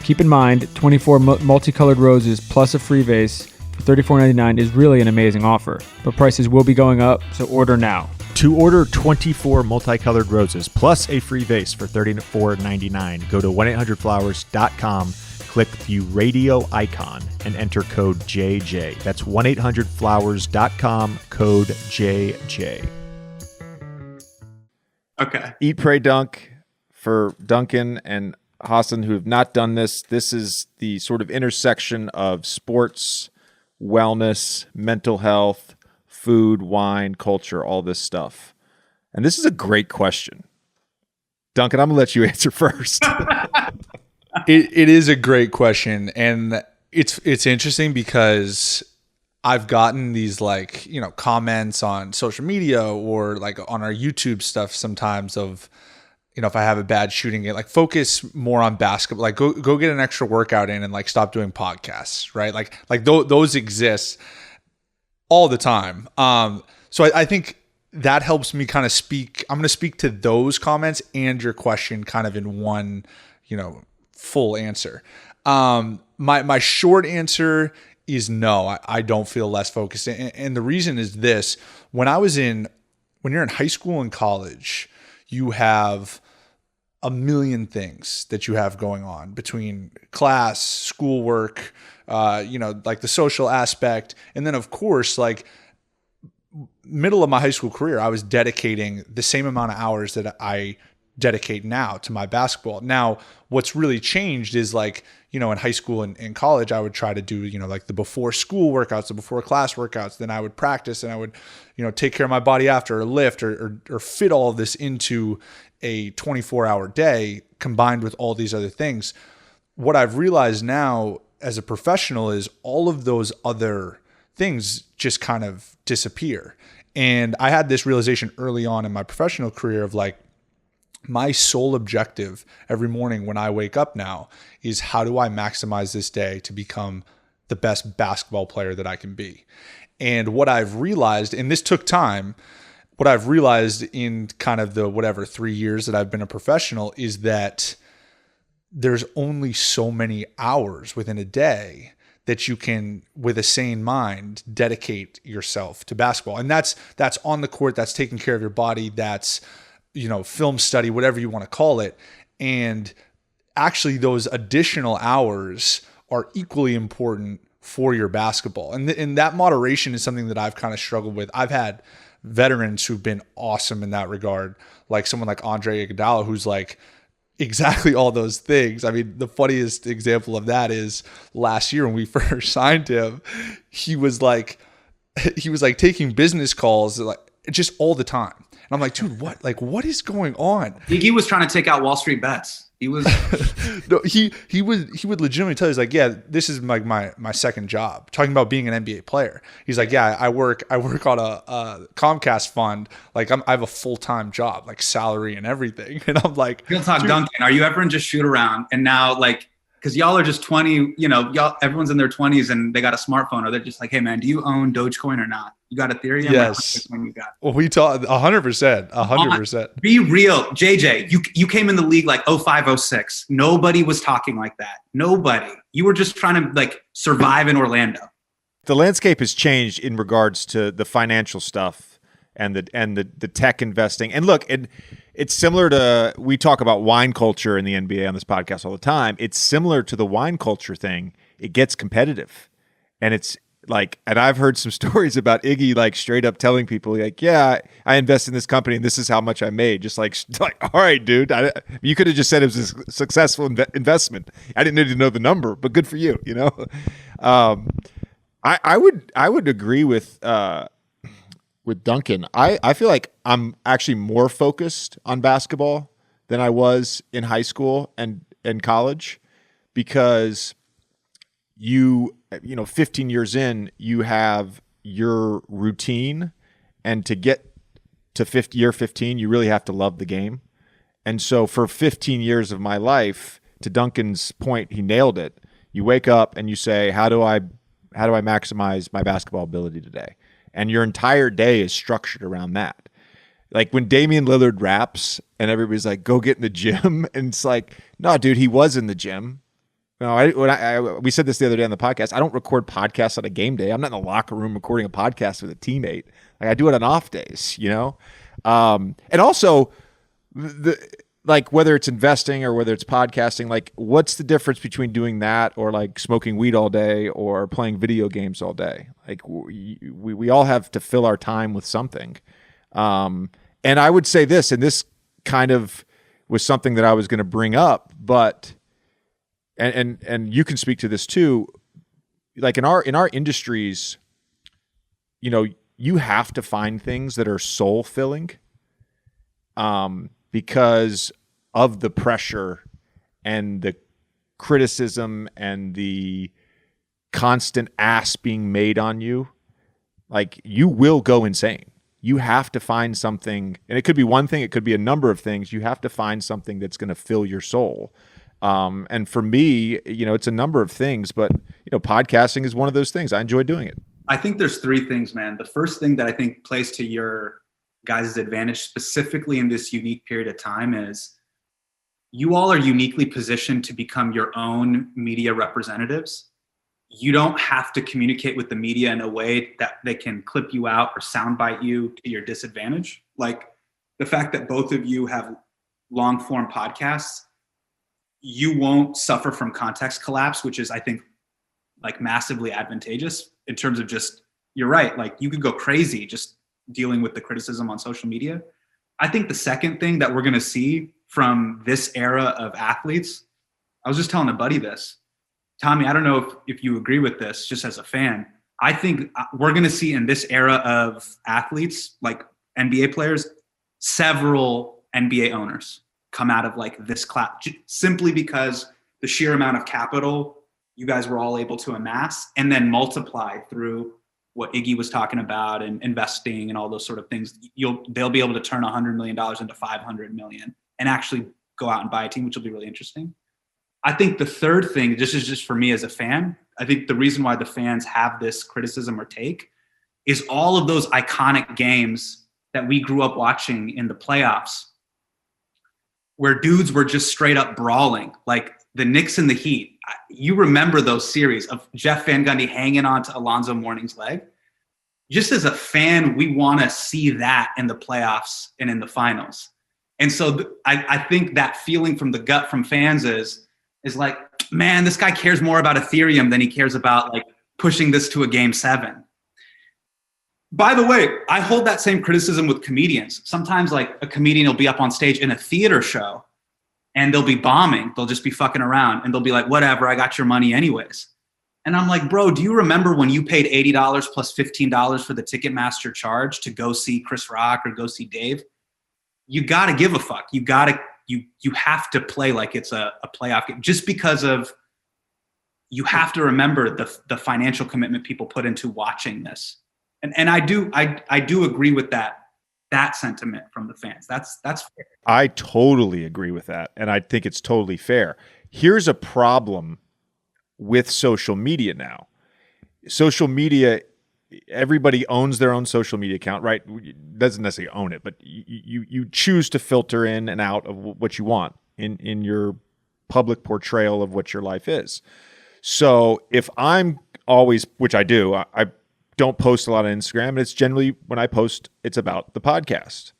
Keep in mind, 24 multicolored roses plus a free vase for $34.99 is really an amazing offer, but prices will be going up, so order now. To order 24 multicolored roses plus a free vase for $34.99, go to 1-800-Flowers.com, click the radio icon, and enter code JJ. That's 1-800-Flowers.com, code JJ. Okay. Eat, Pray, Dunk for Duncan and Hasan, who have not done this. This is the sort of intersection of sports, wellness, mental health, food, wine, culture, all this stuff? And this is a great question. Duncan, I'm gonna let you answer first. It is a great question, and it's interesting because I've gotten these like, comments on social media or like on our YouTube stuff sometimes of, if I have a bad shooting game, like focus more on basketball, like go get an extra workout in and like stop doing podcasts, right? Like those exist all the time. So I think that helps me kind of speak. I'm going to speak to those comments and your question kind of in one, full answer. My short answer is no, I don't feel less focused. And the reason is this: when you're in high school and college, you have a million things that you have going on between class, schoolwork, like the social aspect. And then of course, like middle of my high school career, I was dedicating the same amount of hours that I dedicate now to my basketball. Now, what's really changed is like, in high school and college, I would try to do, like the before school workouts, the before class workouts. Then I would practice and I would, take care of my body after, or lift or fit all of this into a 24-hour day combined with all these other things. What I've realized now as a professional is all of those other things just kind of disappear. And I had this realization early on in my professional career of like, my sole objective every morning when I wake up now is how do I maximize this day to become the best basketball player that I can be? And what I've realized, and this took time, what I've realized in kind of the 3 years that I've been a professional is that there's only so many hours within a day that you can, with a sane mind, dedicate yourself to basketball. And that's on the court, that's taking care of your body, that's film study, whatever you want to call it. And actually those additional hours are equally important for your basketball. And that moderation is something that I've kind of struggled with. I've had veterans who've been awesome in that regard, like someone like Andre Iguodala, who's like exactly all those things. I mean, the funniest example of that is last year when we first signed him, he was like taking business calls like just all the time. And I'm like, dude, what is going on? Iggy was trying to take out Wall Street bets. He was no, he would legitimately tell you, he's like, yeah, this is like my second job. Talking about being an NBA player. He's like, yeah, I work on a Comcast fund. Like I have a full-time job, like salary and everything. And I'm like, real talk, Duncan, are you ever in just shoot around? And now like, because y'all are just 20, y'all, everyone's in their 20s and they got a smartphone, or they're just like, hey man, do you own Dogecoin or not? You got Ethereum? Yes. Or you got? Well, we talk 100%. Be real. JJ, you came in the league like 05, 06. Nobody was talking like that. Nobody. You were just trying to like survive in Orlando. The landscape has changed in regards to the financial stuff and the tech investing. And look, it's similar to, we talk about wine culture in the NBA on this podcast all the time. It's similar to the wine culture thing. It gets competitive. And it's like, and I've heard some stories about Iggy like straight up telling people like, yeah, I invest in this company and this is how much I made. Just like all right, dude, you could have just said it was a successful investment. I didn't need to know the number, but good for you. I would agree with Duncan. I feel like I'm actually more focused on basketball than I was in high school and college, because 15 years in, you have your routine, and to get to year 15, you really have to love the game. And so for 15 years of my life, to Duncan's point, he nailed it. You wake up and you say, how do I maximize my basketball ability today? And your entire day is structured around that. Like when Damian Lillard raps and everybody's like, go get in the gym. And it's like, no, dude, he was in the gym. No, we said this the other day on the podcast. I don't record podcasts on a game day. I'm not in the locker room recording a podcast with a teammate. Like I do it on off days, and also like whether it's investing or whether it's podcasting, like what's the difference between doing that or like smoking weed all day or playing video games all day? Like we all have to fill our time with something. And I would say this, and this kind of was something that I was going to bring up, but and you can speak to this too. Like in our industries, you have to find things that are soul filling, because of the pressure and the criticism and the constant ass being made on you. Like, you will go insane. You have to find something, and it could be one thing, it could be a number of things. You have to find something that's going to fill your soul. And for me, it's a number of things, but podcasting is one of those things. I enjoy doing it. I think there's three things, man. The first thing that I think plays to your guys' advantage, specifically in this unique period of time, is you all are uniquely positioned to become your own media representatives. You don't have to communicate with the media in a way that they can clip you out or soundbite you to your disadvantage. Like, the fact that both of you have long form podcasts, you won't suffer from context collapse, which is, I think, like massively advantageous in terms of just, you're right. Like, you could go crazy just dealing with the criticism on social media. I think the second thing that we're going to see from this era of athletes, I was just telling a buddy this, Tommy, I don't know if you agree with this just as a fan. I think we're going to see in this era of athletes, like NBA players, several NBA owners come out of like this class, simply because the sheer amount of capital you guys were all able to amass and then multiply through what Iggy was talking about and investing and all those sort of things. They'll be able to turn $100 million into $500 million and actually go out and buy a team, which will be really interesting. I think the third thing, this is just for me as a fan, I think the reason why the fans have this criticism or take is all of those iconic games that we grew up watching in the playoffs where dudes were just straight up brawling, like the Knicks and the Heat. You remember those series of Jeff Van Gundy hanging on to Alonzo Mourning's leg. Just as a fan, we want to see that in the playoffs and in the finals. And so I think that feeling from the gut from fans is like, man, this guy cares more about Ethereum than he cares about like pushing this to a game 7. By the way, I hold that same criticism with comedians. Sometimes like a comedian will be up on stage in a theater show and they'll be bombing. They'll just be fucking around and they'll be like, whatever, I got your money anyways. And I'm like, bro, do you remember when you paid $80 plus $15 for the Ticketmaster charge to go see Chris Rock or go see Dave? You got to give a fuck. You have to play like it's a playoff game, just because of, you have to remember the financial commitment people put into watching this. And I do agree with that sentiment from the fans. That's fair. I totally agree with that. And I think it's totally fair. Here's a problem with social media now. Social media, everybody owns their own social media account, right? Doesn't necessarily own it, but you choose to filter in and out of what you want in your public portrayal of what your life is. So if I'm always, which I do, I don't post a lot on Instagram, and it's generally, when I post, it's about the podcast.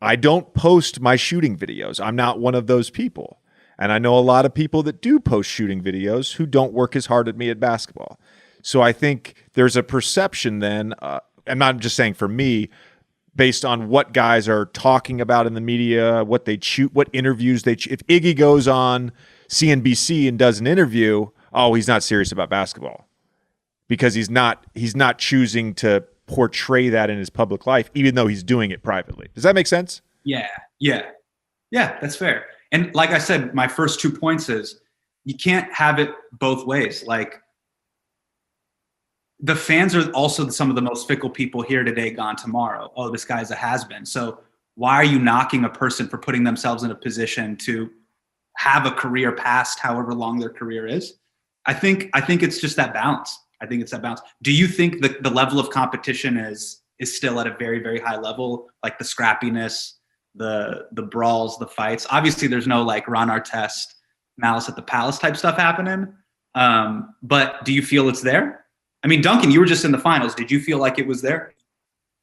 I don't post my shooting videos. I'm not one of those people. And I know a lot of people that do post shooting videos who don't work as hard at me at basketball. So I think there's a perception then, and I'm just saying for me, based on what guys are talking about in the media, what they shoot, what interviews they if Iggy goes on CNBC and does an interview, oh, he's not serious about basketball, because he's not choosing to portray that in his public life, even though he's doing it privately. Does that make sense? Yeah, that's fair. And like I said, my first 2 points is you can't have it both ways. Like, the fans are also some of the most fickle people here today, gone tomorrow. Oh, this guy's a has-been. So why are you knocking a person for putting themselves in a position to have a career past however long their career is? I think it's just that balance. I think it's that balance. Do you think that the level of competition is still at a very, very high level? Like the scrappiness, the brawls, the fights. Obviously, there's no like Ron Artest, Malice at the Palace type stuff happening. But do you feel it's there? I mean, Duncan, you were just in the finals. Did you feel like it was there?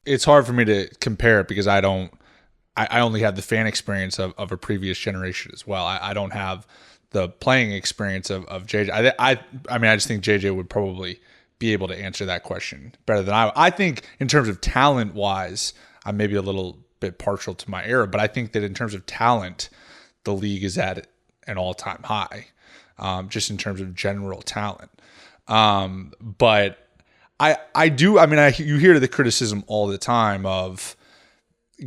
It's hard for me to compare it because I only have the fan experience of a previous generation as well. I don't have the playing experience of JJ. I mean, I just think JJ would probably be able to answer that question better than I think in terms of talent wise, I'm maybe a little bit partial to my era, but I think that in terms of talent, the league is at an all-time high, just in terms of general talent. But I do. I mean, you hear the criticism all the time of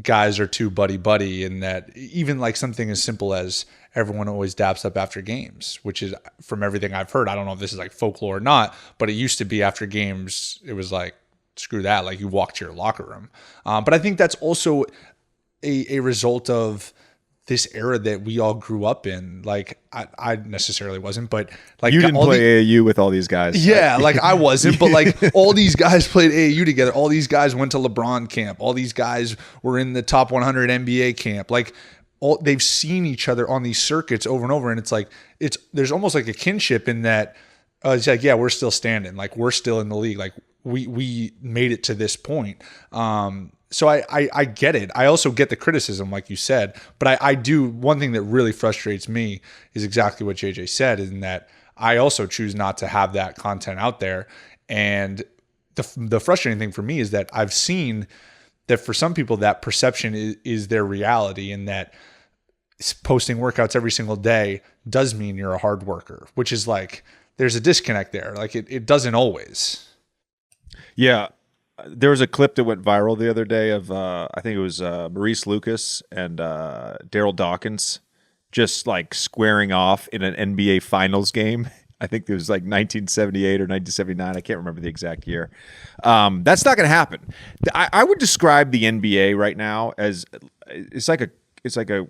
guys are too buddy, and that even like something as simple as everyone always daps up after games, which is, from everything I've heard, I don't know if this is like folklore or not, but it used to be after games, it was like, screw that, like you walk to your locker room. But I think that's also a result of this era that we all grew up in. Like I necessarily wasn't, but like you didn't play AAU with all these guys. Yeah, like I wasn't, but like all these guys played AAU together. All these guys went to LeBron camp. All these guys were in the top 100 NBA camp. Like they've seen each other on these circuits over and over, and it's like there's almost like a kinship in that. It's like, yeah, we're still standing. Like we're still in the league. Like we made it to this point. So I get it. I also get the criticism, like you said, but I do. One thing that really frustrates me is exactly what JJ said, in that I also choose not to have that content out there. And the frustrating thing for me is that I've seen that for some people that perception is their reality, and that posting workouts every single day does mean you're a hard worker, which is like, there's a disconnect there. Like it doesn't always. Yeah. There was a clip that went viral the other day of I think it was Maurice Lucas and Daryl Dawkins just like squaring off in an NBA Finals game. I think it was like 1978 or 1979. I can't remember the exact year. That's not going to happen. I would describe the NBA right now as it's like a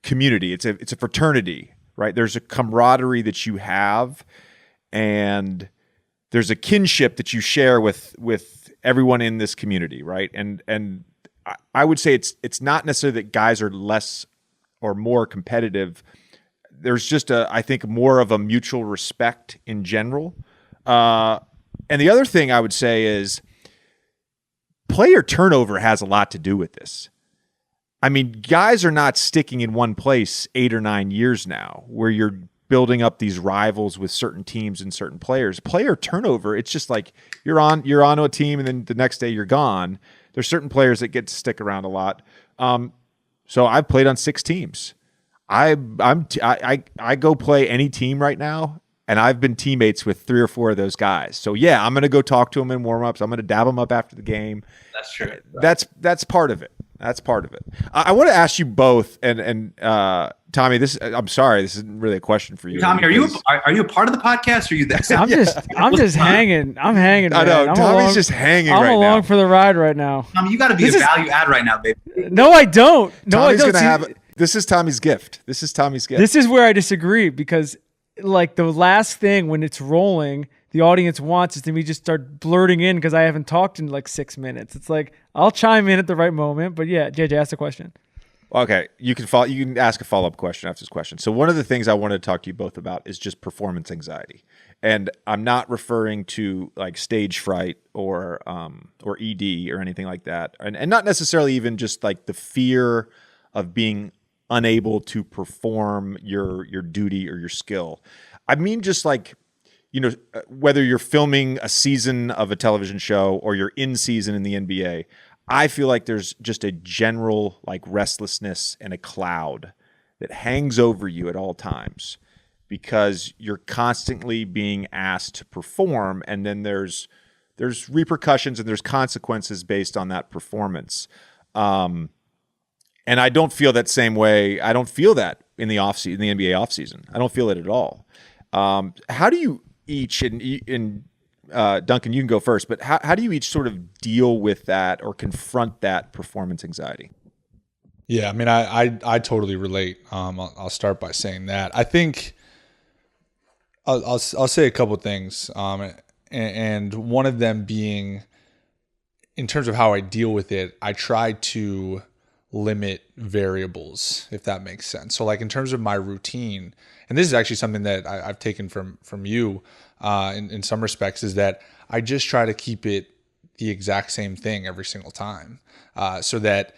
community. It's a fraternity, right? There's a camaraderie that you have, and there's a kinship that you share with everyone in this community, right? And I would say it's not necessarily that guys are less or more competitive. There's just I think more of a mutual respect in general. And the other thing I would say is player turnover has a lot to do with this. I mean, guys are not sticking in one place 8 or 9 years now, where you're building up these rivals with certain teams and certain players. Player turnover, it's just like you're on a team and then the next day you're gone. There's certain players that get to stick around a lot. So I've played on 6 teams. I go play any team right now, and I've been teammates with 3 or 4 of those guys. So yeah, I'm going to go talk to them in warm-ups. I'm going to dab them up after the game. That's true. That's part of it. That's part of it. I want to ask you both, and Tommy, I'm sorry, this isn't really a question for you. Tommy, are you a part of the podcast? Or are you that? I'm just hanging. I'm hanging. I know. Tommy's just hanging right now. I'm along for the ride right now. Tommy, you got to be a value add right now, baby. No, I don't. This is Tommy's gift. This is where I disagree, because like the last thing when it's rolling, the audience wants is to me just start blurting in because I haven't talked in like 6 minutes. It's like I'll chime in at the right moment, but yeah, JJ, ask the question. Okay, you can ask a follow-up question after this question. So one of the things I wanted to talk to you both about is just performance anxiety, and I'm not referring to like stage fright or ED or anything like that, and not necessarily even just like the fear of being unable to perform your duty or your skill. I mean, just like, you know, whether you're filming a season of a television show or you're in season in the NBA, I feel like there's just a general like restlessness and a cloud that hangs over you at all times because you're constantly being asked to perform, and then there's repercussions and there's consequences based on that performance. And I don't feel that same way. I don't feel that in the offseason, in the NBA offseason. I don't feel it at all. How do you each, and Duncan, you can go first, but how do you each sort of deal with that or confront that performance anxiety? Yeah, I mean, I totally relate. I'll start by saying that. I think I'll say a couple of things, and one of them being, in terms of how I deal with it, I try to limit variables, if that makes sense. So like in terms of my routine, and this is actually something that I've taken from you in some respects, is that I just try to keep it the exact same thing every single time, so that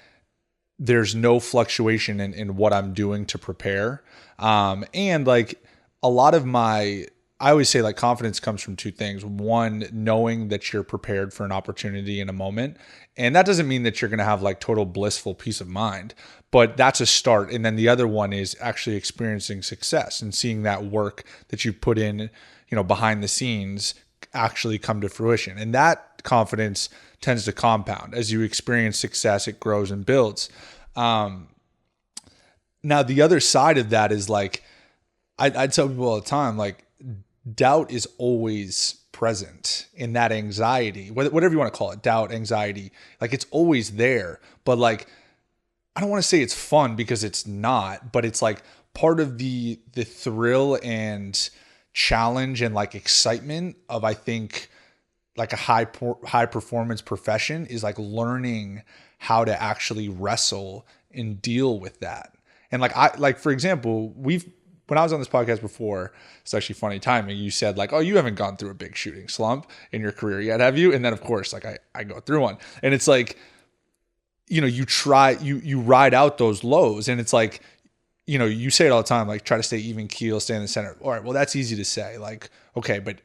there's no fluctuation in what I'm doing to prepare. And like a lot of I always say like confidence comes from 2 things. One, knowing that you're prepared for an opportunity in a moment. And that doesn't mean that you're going to have like total blissful peace of mind, but that's a start. And then the other one is actually experiencing success and seeing that work that you put in, you know, behind the scenes actually come to fruition. And that confidence tends to compound as you experience success. It grows and builds. Now the other side of that is like, I tell people all the time, like, doubt is always present in that anxiety, whatever you want to call it, doubt, anxiety, like it's always there. But like, I don't want to say it's fun because it's not, but it's like part of the thrill and challenge and like excitement of, I think, like a high performance profession is like learning how to actually wrestle and deal with that. And like for example, when I was on this podcast before, it's actually funny timing. You said like, oh, you haven't gone through a big shooting slump in your career yet, have you? And then of course, like I go through one, and it's like, you know, you ride out those lows, and it's like, you know, you say it all the time, like try to stay even keel, stay in the center. All right, well, that's easy to say. Like, okay, but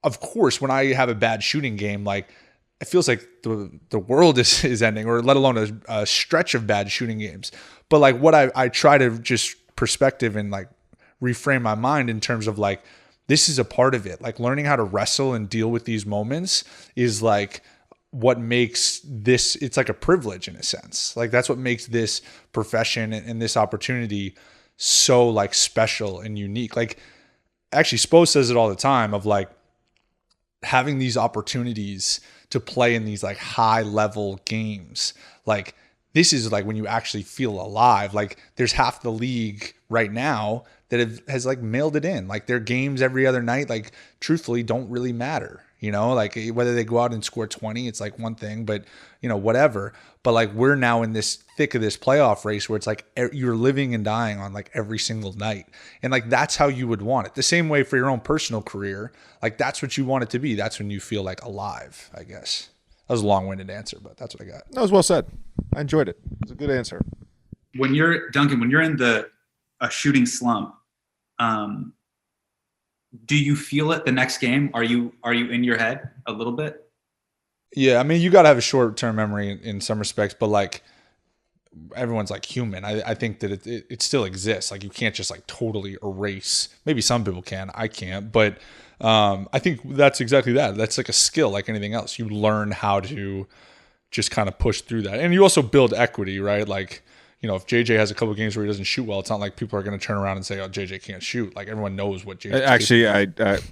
of course, when I have a bad shooting game, like it feels like the world is ending, or let alone a stretch of bad shooting games. But like what I try to just perspective and like reframe my mind in terms of like, this is a part of it. Like learning how to wrestle and deal with these moments is like what makes this, it's like a privilege in a sense. Like that's what makes this profession and this opportunity so like special and unique. Like actually Spo says it all the time of like having these opportunities to play in these like high level games. Like this is like when you actually feel alive. Like there's half the league right now that has like mailed it in. Like their games every other night, like truthfully don't really matter, you know, like whether they go out and score 20, it's like one thing, but you know, whatever. But like we're now in this thick of this playoff race where it's like you're living and dying on like every single night. And like, that's how you would want it. The same way for your own personal career, like that's what you want it to be. That's when you feel like alive, I guess. That was a long-winded answer, but that's what I got. That was well said. I enjoyed it. It was a good answer. When you're Duncan, when you're in a shooting slump, do you feel it the next game? Are you in your head a little bit? Yeah, I mean, you got to have a short-term memory in some respects, but like everyone's like human. I think that it still exists. Like you can't just like totally erase. Maybe some people can. I can't, but I think that's exactly that. That's like a skill, like anything else. You learn how to just kind of push through that, and you also build equity, right? Like, you know, if JJ has a couple of games where he doesn't shoot well, it's not like people are going to turn around and say, "Oh, JJ can't shoot." Like everyone knows what JJ. Actually, I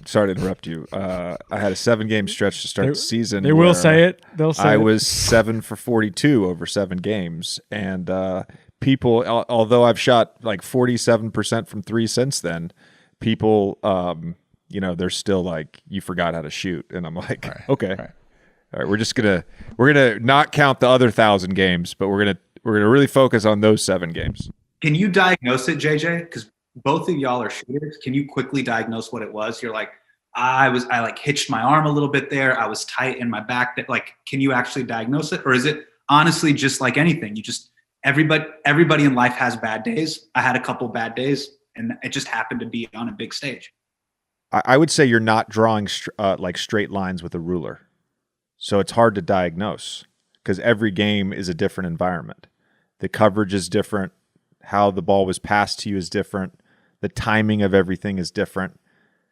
sorry to interrupt you. I had a 7-game stretch to start the season. They will say it. They'll say I was 7 for 42 over 7 games, and people, although I've shot like 47% from 3 since then, people, you know, they're still like, "You forgot how to shoot," and I'm like, right, okay, right. All right, we're gonna not count the other 1,000 games, but we're gonna really focus on those 7 games. Can you diagnose it, JJ? Because both of y'all are shooters. Can you quickly diagnose what it was? You're like, I like hitched my arm a little bit there. I was tight in my back. Like, can you actually diagnose it, or is it honestly just like anything? You just everybody in life has bad days. I had a couple bad days, and it just happened to be on a big stage. I would say you're not drawing like straight lines with a ruler. So it's hard to diagnose because every game is a different environment. The coverage is different. How the ball was passed to you is different. The timing of everything is different.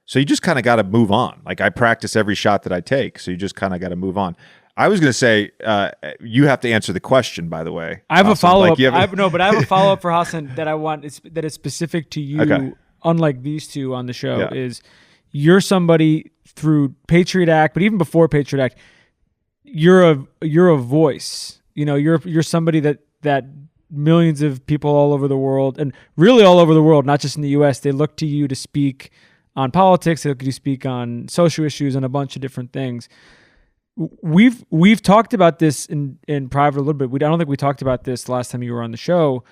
So you just kind of got to move on. Like I practice every shot that I take. So you just kind of got to move on. I was going to say, you have to answer the question, by the way. I have Hasan. a follow-up. Like but I have a follow-up for Hasan that I want that is specific to you. Okay. Unlike these two on the show, Yeah. is you're somebody through Patriot Act, but even before Patriot Act, you're a voice. You know, you're somebody that millions of people all over the world, and really all over the world, not just in the U.S., they look to you to speak on politics. They look to you to speak on social issues and a bunch of different things. We've talked about this in private a little bit. I don't think we talked about this last time you were on the show.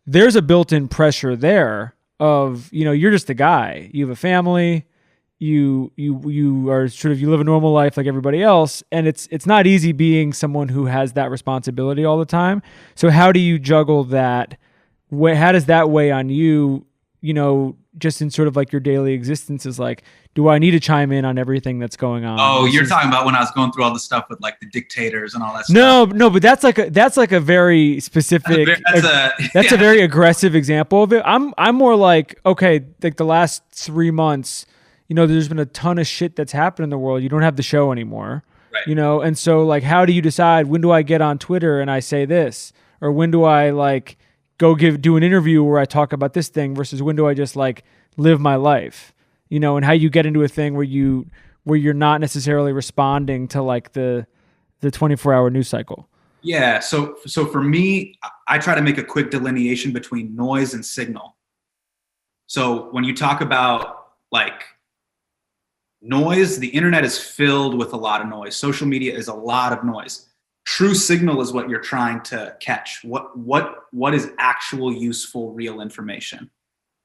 There's a built-in pressure there of, you know, you're just a guy. You have a family. You are sort of, you live a normal life like everybody else, and it's not easy being someone who has that responsibility all the time. So how do you juggle that? How does that weigh on you? You know, just in sort of like your daily existence is like, do I need to chime in on everything that's going on? Oh, you're talking about when I was going through all the stuff with like the dictators and all that stuff. No, but that's like a very specific. That's a very aggressive example of it. I'm more like, okay, like the last 3 months. there's been a ton of shit that's happened in the world. You don't have the show anymore, Right. and so like, how do you decide when do I get on Twitter and I say this, or when do I like go do an interview where I talk about this thing versus when do I just like live my life, and how you get into a thing where you're not necessarily responding to like the 24-hour news cycle. Yeah. So for me, I try to make a quick delineation between noise and signal. So when you talk about like noise, the internet is filled with a lot of noise. Social media is a lot of noise. True signal is what you're trying to catch. What is actual, useful, real information?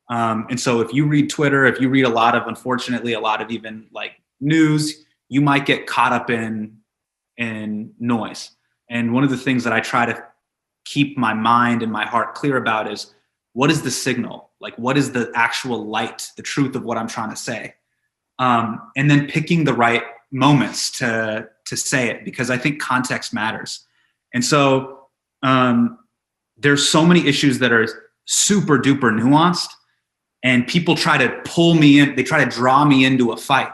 And so if you read Twitter, if you read unfortunately, a lot of even like news, you might get caught up in noise. And one of the things that I try to keep my mind and my heart clear about is, what is the signal? Like, what is the actual light, the truth of what I'm trying to say? And then picking the right moments to say it, because I think context matters. And so there's so many issues that are super duper nuanced, and people try to pull me in. They try to draw me into a fight.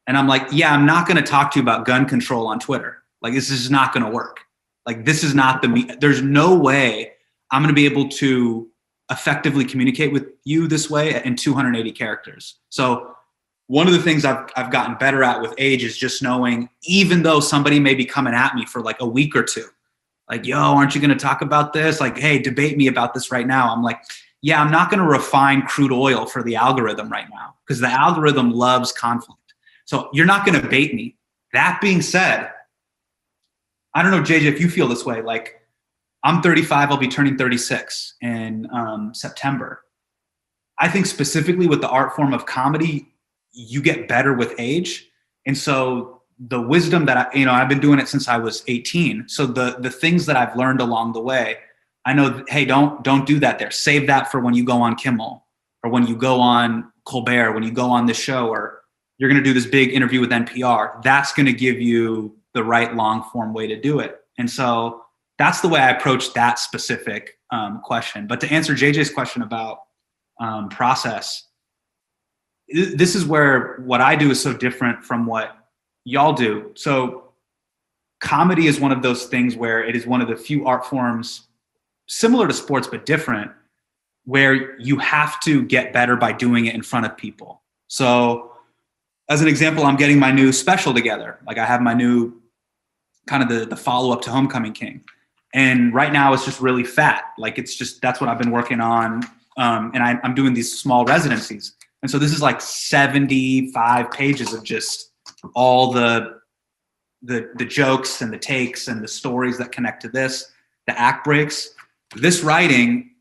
And I'm like, yeah, I'm not going to talk to you about gun control on Twitter. Like, this is not going to work. Like, this is not there's no way I'm going to be able to effectively communicate with you this way in 280 characters. So one of the things I've gotten better at with age is just knowing, even though somebody may be coming at me for like a week or two, like, yo, aren't you going to talk about this? Like, hey, debate me about this right now. I'm like, yeah, I'm not going to refine crude oil for the algorithm right now, because the algorithm loves conflict. So you're not going to bait me. That being said, I don't know, JJ, if you feel this way. Like, I'm 35, I'll be turning 36 in September. I think specifically with the art form of comedy, you get better with age. And so the wisdom that I've been doing it since I was 18. So the things that I've learned along the way, I know, hey, don't do that there. Save that for when you go on Kimmel, or when you go on Colbert, when you go on this show, or you're going to do this big interview with NPR. That's going to give you the right long form way to do it. And so that's the way I approach that specific question. But to answer JJ's question about process, this is where what I do is so different from what y'all do. So comedy is one of those things where it is one of the few art forms similar to sports, but different, where you have to get better by doing it in front of people. So as an example, I'm getting my new special together. Like, I have my new kind of the follow-up to Homecoming King. And right now it's just really fat. Like, it's just, that's what I've been working on. And I'm doing these small residencies. And so this is like 75 pages of just all the jokes and the takes and the stories that connect to this, the act breaks. This writing,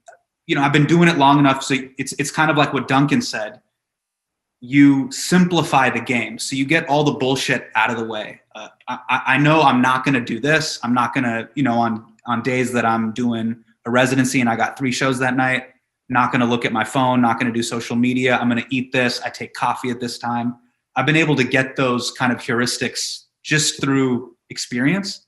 I've been doing it long enough. So it's kind of like what Duncan said. You simplify the game. So you get all the bullshit out of the way. I know I'm not going to do this. I'm not going to, on days that I'm doing a residency and I got 3 shows that night, not going to look at my phone, not going to do social media. I'm going to eat this. I take coffee at this time. I've been able to get those kind of heuristics just through experience.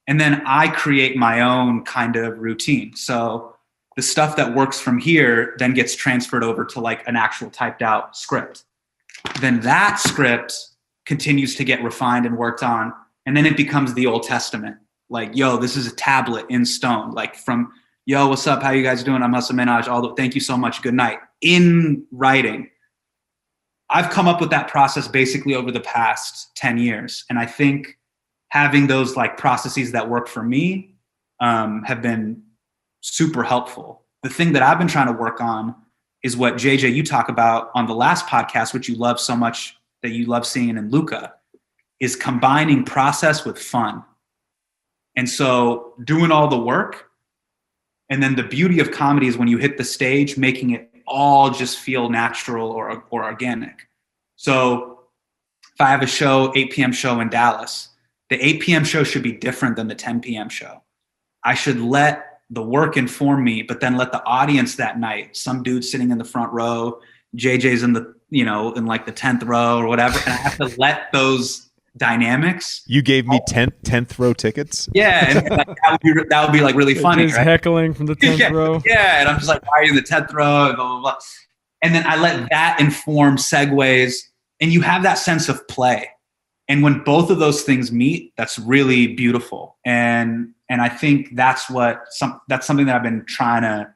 And then I create my own kind of routine. So the stuff that works from here then gets transferred over to like an actual typed out script. Then that script continues to get refined and worked on. And then it becomes the Old Testament. Like, yo, this is a tablet in stone. Like, from, yo, what's up? How you guys doing? I'm Hasan Minhaj. Thank you so much. Good night. In writing. I've come up with that process basically over the past 10 years. And I think having those like processes that work for me have been super helpful. The thing that I've been trying to work on is what JJ, you talk about on the last podcast, which you love so much, that you love seeing in Luca, is combining process with fun. And so doing all the work, and then the beauty of comedy is when you hit the stage, making it all just feel natural or organic. So if I have a show, 8 p.m. show in Dallas, the 8 p.m. show should be different than the 10 p.m. show. I should let the work inform me, but then let the audience that night, some dude sitting in the front row, JJ's in the, in like the 10th row or whatever. And I have to let those dynamics. You gave me 10th row tickets. Yeah. And like, that would be like really funny. Right? Heckling from the 10th row. Yeah. And I'm just like, why are you in the 10th row? And blah, blah, blah. And then I let that inform segues. and you have that sense of play. And when both of those things meet, that's really beautiful. And I think that's something that I've been trying to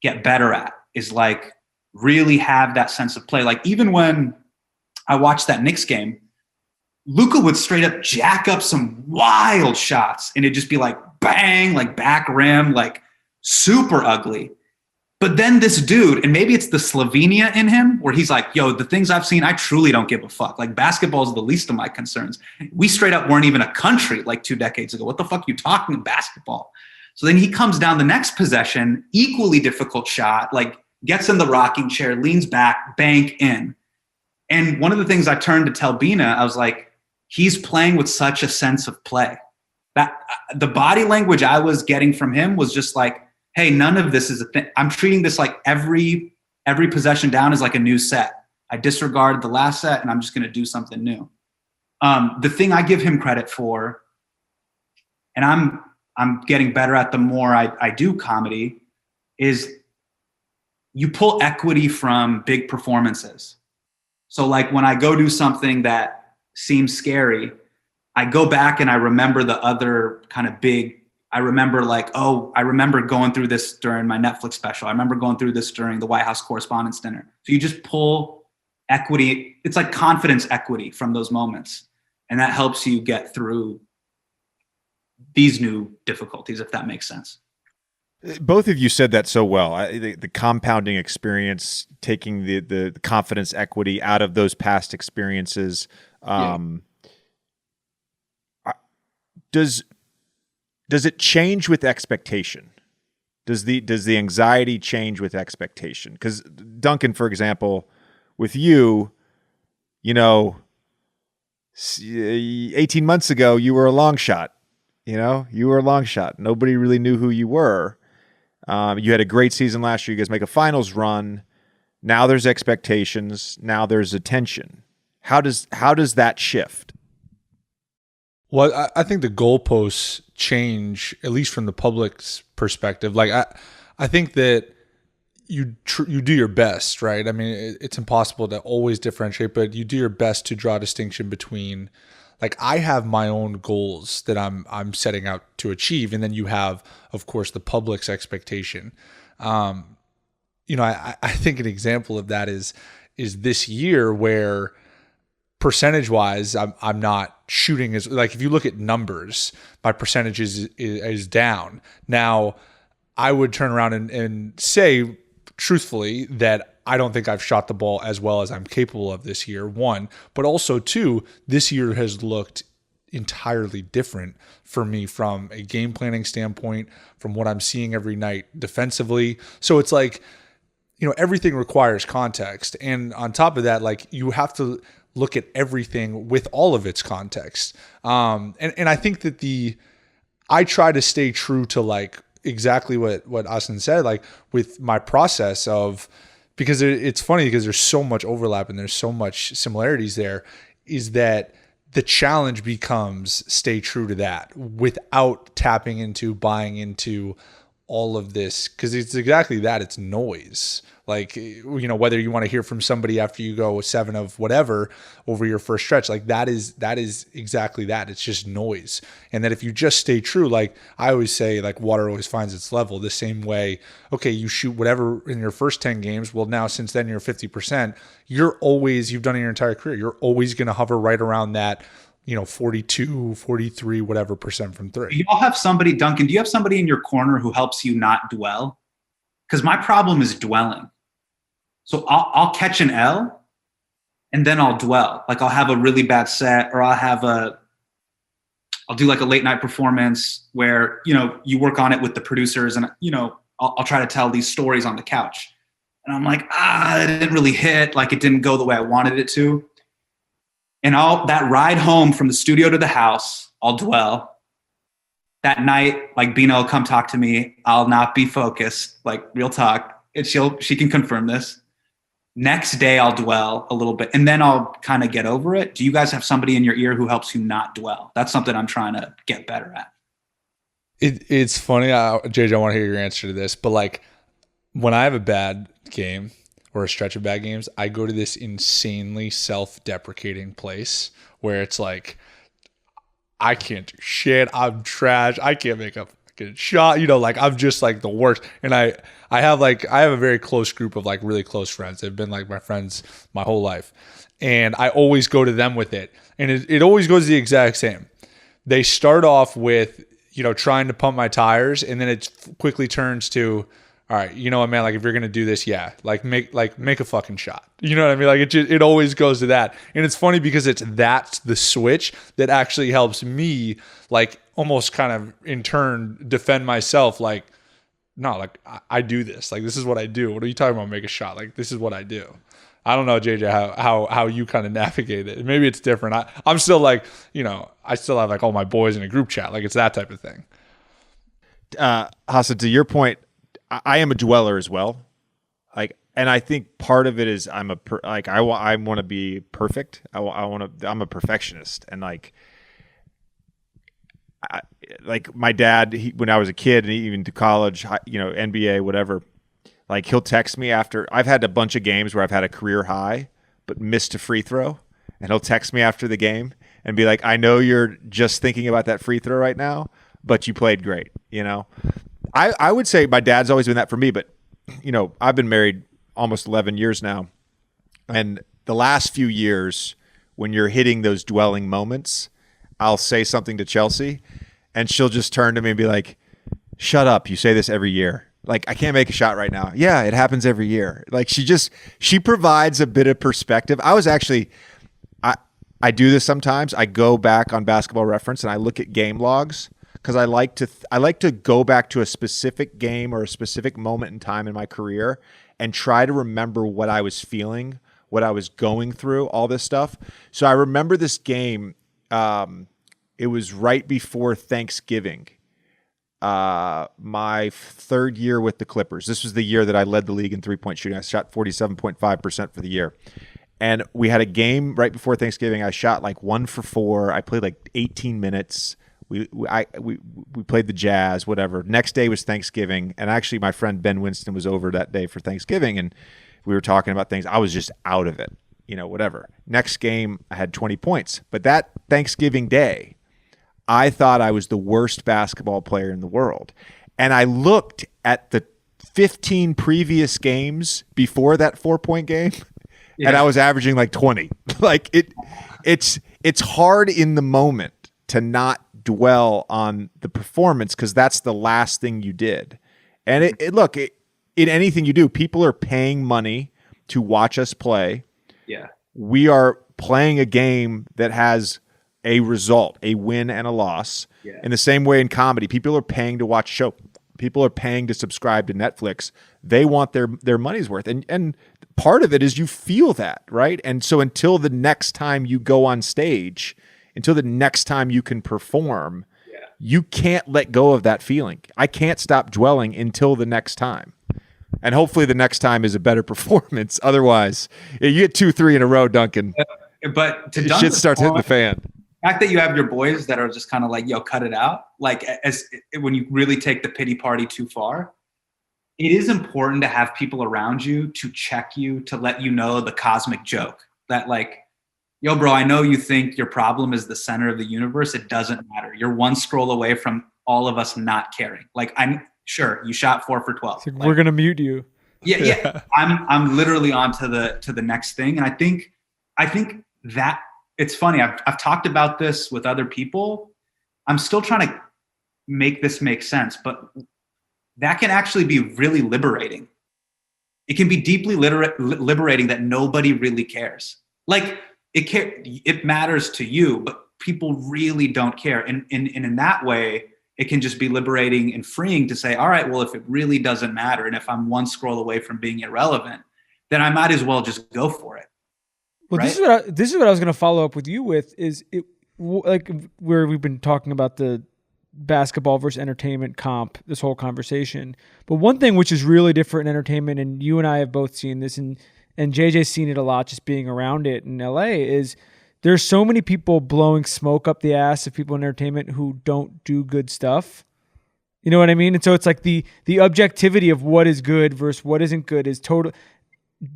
get better at, is like really have that sense of play. Like even when I watched that Knicks game, Luka would straight up jack up some wild shots and it'd just be like bang, like back rim, like super ugly. But then this dude, and maybe it's the Slovenia in him, where he's like, yo, the things I've seen, I truly don't give a fuck. Like basketball is the least of my concerns. We straight up weren't even a country like 2 decades ago. What the fuck are you talking about basketball? So then he comes down the next possession, equally difficult shot, like gets in the rocking chair, leans back, bank in. And one of the things I turned to tell Bina, I was like, he's playing with such a sense of play. That the body language I was getting from him was just like, hey, none of this is a thing. I'm treating this like every possession down is like a new set. I disregard the last set and I'm just going to do something new. The thing I give him credit for, and I'm getting better at the more I do comedy, is you pull equity from big performances. So like when I go do something that seems scary, I go back and I remember the other kind of big, I remember like, oh, I remember going through this during my Netflix special. I remember going through this during the White House Correspondents' Dinner. So you just pull equity. It's like confidence equity from those moments. And that helps you get through these new difficulties, if that makes sense. Both of you said that so well. The compounding experience, taking the confidence equity out of those past experiences. Does it change with expectation? Does the anxiety change with expectation? Because Duncan, for example, with you, 18 months ago, you were a long shot. You were a long shot. Nobody really knew who you were. You had a great season last year. You guys make a finals run. Now there's expectations. Now there's attention. How does that shift? Well, I think the goalposts change, at least from the public's perspective. Like I think that you do your best, right? I mean, it's impossible to always differentiate, but you do your best to draw a distinction between, like, I have my own goals that I'm setting out to achieve, and then you have, of course, the public's expectation. I think an example of that is this year, where percentage-wise, I'm not shooting as, like, if you look at numbers, my percentage is down. Now, I would turn around and say truthfully that I don't think I've shot the ball as well as I'm capable of this year, one, but also two, this year has looked entirely different for me from a game planning standpoint, from what I'm seeing every night defensively. So it's like, everything requires context. And on top of that, like, you have to look at everything with all of its context. And I think that I try to stay true to, like, exactly what Hasan said, like, with my process of, because it's funny because there's so much overlap and there's so much similarities there, is that the challenge becomes stay true to that without buying into all of this, because it's exactly that. It's noise. Like, whether you want to hear from somebody after you go 7 of whatever over your first stretch, like that is exactly that. It's just noise. And that if you just stay true, like I always say, like, water always finds its level. The same way, okay, you shoot whatever in your first 10 games. Well, now since then you're 50%, you've done it your entire career. You're always going to hover right around that, 42, 43, whatever percent from three. Do y'all have somebody, Duncan, do you have somebody in your corner who helps you not dwell? Because my problem is dwelling. So I'll catch an L and then I'll dwell. Like, I'll have a really bad set, or I'll do like a late night performance where, you work on it with the producers, and, I'll try to tell these stories on the couch. And I'm like, it didn't really hit. Like, it didn't go the way I wanted it to. And that ride home from the studio to the house, I'll dwell. That night, like, Bina will come talk to me. I'll not be focused, like, real talk. And she can confirm this. Next day, I'll dwell a little bit, and then I'll kind of get over it. Do you guys have somebody in your ear who helps you not dwell? That's something I'm trying to get better at. It's funny, JJ, I want to hear your answer to this, but, like, when I have a bad game, or a stretch of bad games, I go to this insanely self-deprecating place where it's like, I can't do shit. I'm trash. I can't make a fucking shot. Like I'm just like the worst. And I have a very close group of like really close friends. They've been like my friends my whole life. And I always go to them with it. And it always goes the exact same. They start off with, trying to pump my tires, and then it quickly turns to, all right, you know what, man, like if you're gonna do this, make a fucking shot. You know what I mean? Like it always goes to that. And it's funny because that's the switch that actually helps me like almost kind of in turn defend myself. Like, no, like I do this. Like this is what I do. What are you talking about? Make a shot. Like this is what I do. I don't know, JJ, how you kind of navigate it. Maybe it's different. I'm still like, I still have like all my boys in a group chat. Like it's that type of thing. Hasan, to your point, I am a dweller as well. Like, and I think part of it is I want to be perfect. I'm a perfectionist, and like my dad, when I was a kid and even to college, NBA, whatever. Like he'll text me after I've had a bunch of games where I've had a career high, but missed a free throw. And he'll text me after the game and be like, I know you're just thinking about that free throw right now, but you played great. I would say my dad's always been that for me, but I've been married almost 11 years now. And the last few years when you're hitting those dwelling moments, I'll say something to Chelsea and she'll just turn to me and be like, shut up. You say this every year. Like, I can't make a shot right now. Yeah, it happens every year. Like she provides a bit of perspective. I do this sometimes. I go back on Basketball Reference and I look at game logs because I like to go back to a specific game or a specific moment in time in my career and try to remember what I was feeling, what I was going through, all this stuff. So I remember this game. It was right before Thanksgiving. My third year with the Clippers. This was the year that I led the league in three-point shooting. I shot 47.5% for the year. And we had a game right before Thanksgiving. I shot like 1 for 4. I played like 18 minutes. We played the Jazz, whatever. Next day was Thanksgiving. And actually my friend Ben Winston was over that day for Thanksgiving. And we were talking about things. I was just out of it, whatever. Next game, I had 20 points. But that Thanksgiving day, I thought I was the worst basketball player in the world. And I looked at the 15 previous games before that 4-point game, and I was averaging like 20. Like it's hard in the moment to not dwell on the performance because that's the last thing you did. And in anything you do, people are paying money to watch us play. Yeah. We are playing a game that has a result, a win and a loss. Yeah. In the same way in comedy, people are paying to watch show. People are paying to subscribe to Netflix. They want their money's worth. And part of it is you feel that, right? And so until the next time you go on stage, until the next time you can perform, you can't let go of that feeling. I can't stop dwelling until the next time. And hopefully the next time is a better performance. Otherwise, you get 2-3 in a row, Duncan. But to shit starts hitting the fan. The fact that you have your boys that are just kind of like, yo, cut it out. Like when you really take the pity party too far, it is important to have people around you to check you, to let you know the cosmic joke that like, yo, bro, I know you think your problem is the center of the universe. It doesn't matter. You're one scroll away from all of us not caring. Like, I'm sure you shot 4 for 12. Like, we're going to mute you. Yeah. I'm literally on to the next thing. And I think that it's funny. I've talked about this with other people. I'm still trying to make this make sense, but that can actually be really liberating. It can be deeply liberating that nobody really cares. Like it matters to you, but people really don't care. And in that way, it can just be liberating and freeing to say, all right, well, if it really doesn't matter, and if I'm one scroll away from being irrelevant, then I might as well just go for it. Well, right? this is what I was going to follow up with you with is like where we've been talking about the basketball versus entertainment comp, this whole conversation. But one thing which is really different in entertainment, and you and I have both seen this, and JJ's seen it a lot just being around it in LA, is there's so many people blowing smoke up the ass of people in entertainment who don't do good stuff. You know what I mean? And so it's like the objectivity of what is good versus what isn't good is total.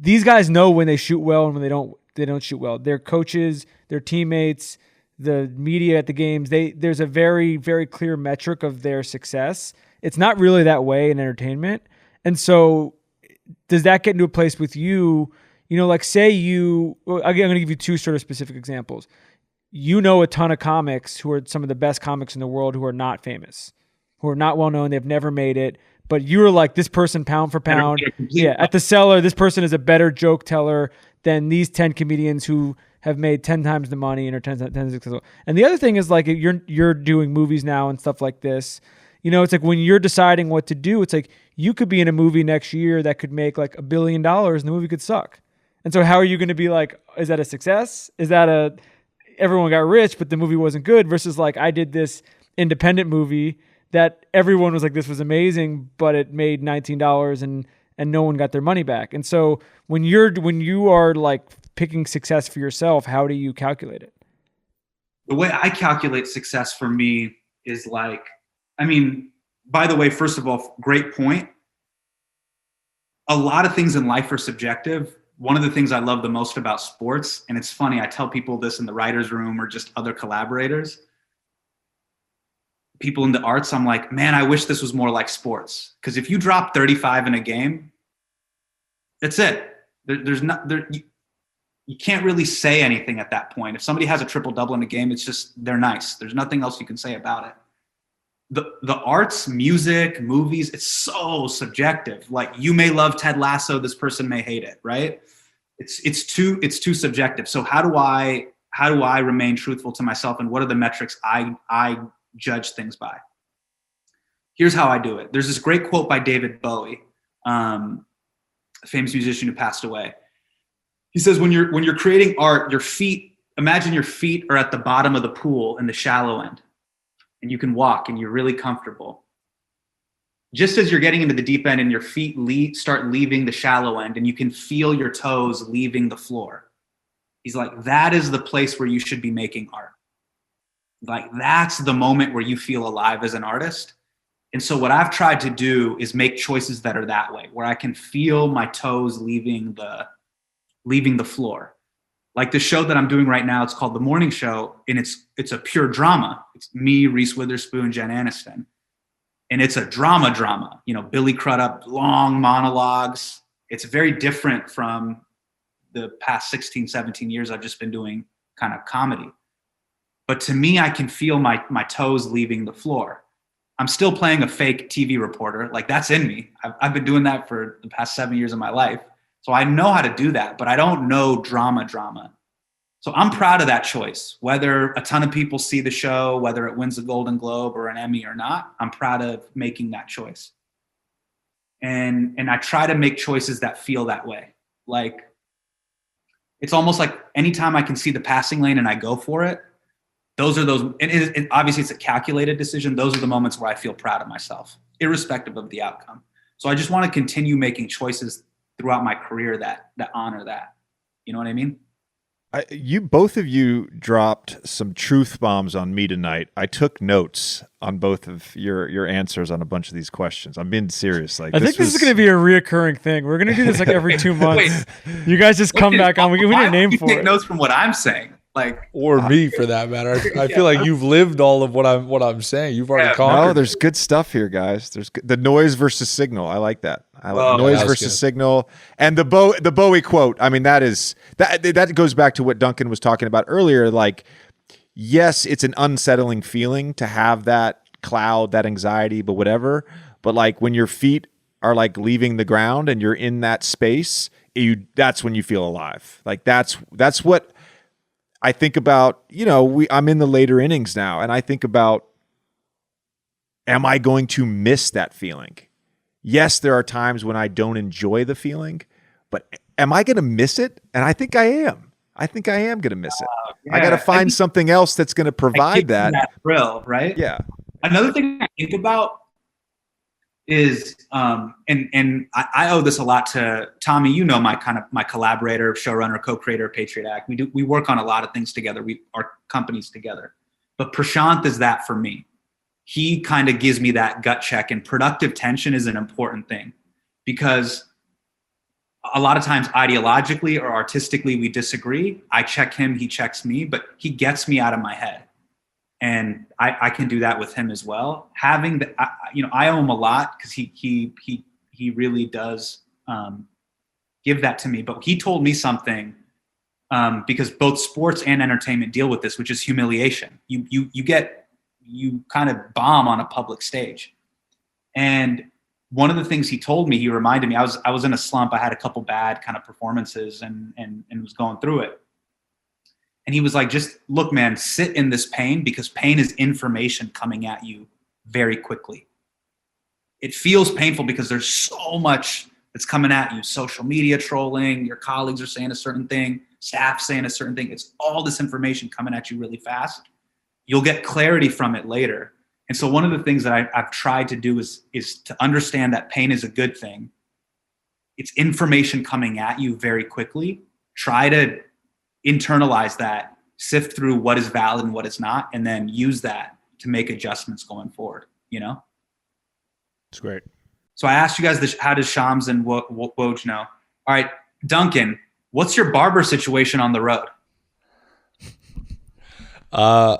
these guys know when they shoot well and when they don't shoot well. Their coaches, their teammates, the media at the games, there's a very, very clear metric of their success. It's not really that way in entertainment. And so does that get into a place with you, like say I'm going to give you two sort of specific examples. You know a ton of comics who are some of the best comics in the world who are not famous, who are not well known, they've never made it, but you're like, this person pound for pound, at the Cellar, this person is a better joke teller than these 10 comedians who have made 10 times the money and are 10 times successful. And the other thing is like, you're doing movies now and stuff like this. It's like when you're deciding what to do, it's like you could be in a movie next year that could make like $1 billion and the movie could suck. And so how are you going to be like, is that a success? Is that everyone got rich, but the movie wasn't good, versus like I did this independent movie that everyone was like, this was amazing, but it made $19 and no one got their money back. And so when you are like picking success for yourself, how do you calculate it? The way I calculate success for me is like, by the way, first of all, great point. A lot of things in life are subjective. One of the things I love the most about sports, and it's funny, I tell people this in the writer's room or just other collaborators, people in the arts, I'm like, man, I wish this was more like sports. Because if you drop 35 in a game, that's it. You can't really say anything at that point. If somebody has a triple-double in a game, it's just, they're nice. There's nothing else you can say about it. The arts, music, movies, it's so subjective. Like you may love Ted Lasso, this person may hate it, right? It's too subjective. So how do I remain truthful to myself, and what are the metrics I judge things by? Here's how I do it. There's this great quote by David Bowie, a famous musician who passed away. He says, when you're creating art, imagine your feet are at the bottom of the pool in the shallow end, and you can walk and you're really comfortable. Just as you're getting into the deep end and your feet start leaving the shallow end and you can feel your toes leaving the floor. He's like, that is the place where you should be making art. Like that's the moment where you feel alive as an artist. And so what I've tried to do is make choices that are that way, where I can feel my toes leaving the floor. Like the show that I'm doing right now, it's called The Morning Show, and it's a pure drama. It's me, Reese Witherspoon, Jen Aniston. And it's a drama. Billy Crudup, long monologues. It's very different from the past 16, 17 years I've just been doing kind of comedy. But to me, I can feel my toes leaving the floor. I'm still playing a fake TV reporter. Like that's in me. I've been doing that for the past 7 years of my life. So I know how to do that, but I don't know drama. So I'm proud of that choice. Whether a ton of people see the show, whether it wins a Golden Globe or an Emmy or not, I'm proud of making that choice. And I try to make choices that feel that way. Like, it's almost like anytime I can see the passing lane and I go for it, and obviously it's a calculated decision. Those are the moments where I feel proud of myself, irrespective of the outcome. So I just want to continue making choices throughout my career that honor that. You know what I mean? Both of you dropped some truth bombs on me tonight. I took notes on both of your answers on a bunch of these questions. I'm being serious. Like I think this is going to be a reoccurring thing. We're going to do this like every 2 months. You guys just come back on. We need a name for it. Take notes from what I'm saying. Or me for that matter. I feel like you've lived all of what I'm saying. You've already conquered. No, there's good stuff here, guys. There's the noise versus signal. I like that. I like noise versus signal, and the Bowie quote. I mean, that goes back to what Duncan was talking about earlier. Like, yes, it's an unsettling feeling to have that cloud, that anxiety, but whatever. But like when your feet are like leaving the ground and you're in that space, that's when you feel alive. Like that's what I think about. I'm in the later innings now, and I think about, am I going to miss that feeling? Yes, there are times when I don't enjoy the feeling, but am I going to miss it? And I think I am. I think I am going to miss it. I got to find something else that's going to provide that thrill, right? Yeah. Another thing I think about is, and I owe this a lot to Tommy. My collaborator, showrunner, co-creator, Patriot Act. We work on a lot of things together. Our companies together. But Prashant is that for me. He kind of gives me that gut check, and productive tension is an important thing, because a lot of times ideologically or artistically we disagree. I check him, he checks me, but he gets me out of my head. And I can do that with him as well. Having the, I owe him a lot because he really does give that to me. But he told me something because both sports and entertainment deal with this, which is humiliation. You kind of bomb on a public stage. And one of the things he told me, he reminded me, I was in a slump. I had a couple bad kind of performances and was going through it. And he was like, just look, man, sit in this pain because pain is information coming at you very quickly. It feels painful because there's so much that's coming at you. Social media trolling, your colleagues are saying a certain thing, staff saying a certain thing. It's all this information coming at you really fast. You'll get clarity from it later. And so one of the things that I've tried to do is to understand that pain is a good thing. It's information coming at you very quickly. Try to internalize that, sift through what is valid and what is not, and then use that to make adjustments going forward, It's great. So I asked you guys this, how does Shams and Woj know? All right, Duncan, what's your barber situation on the road? On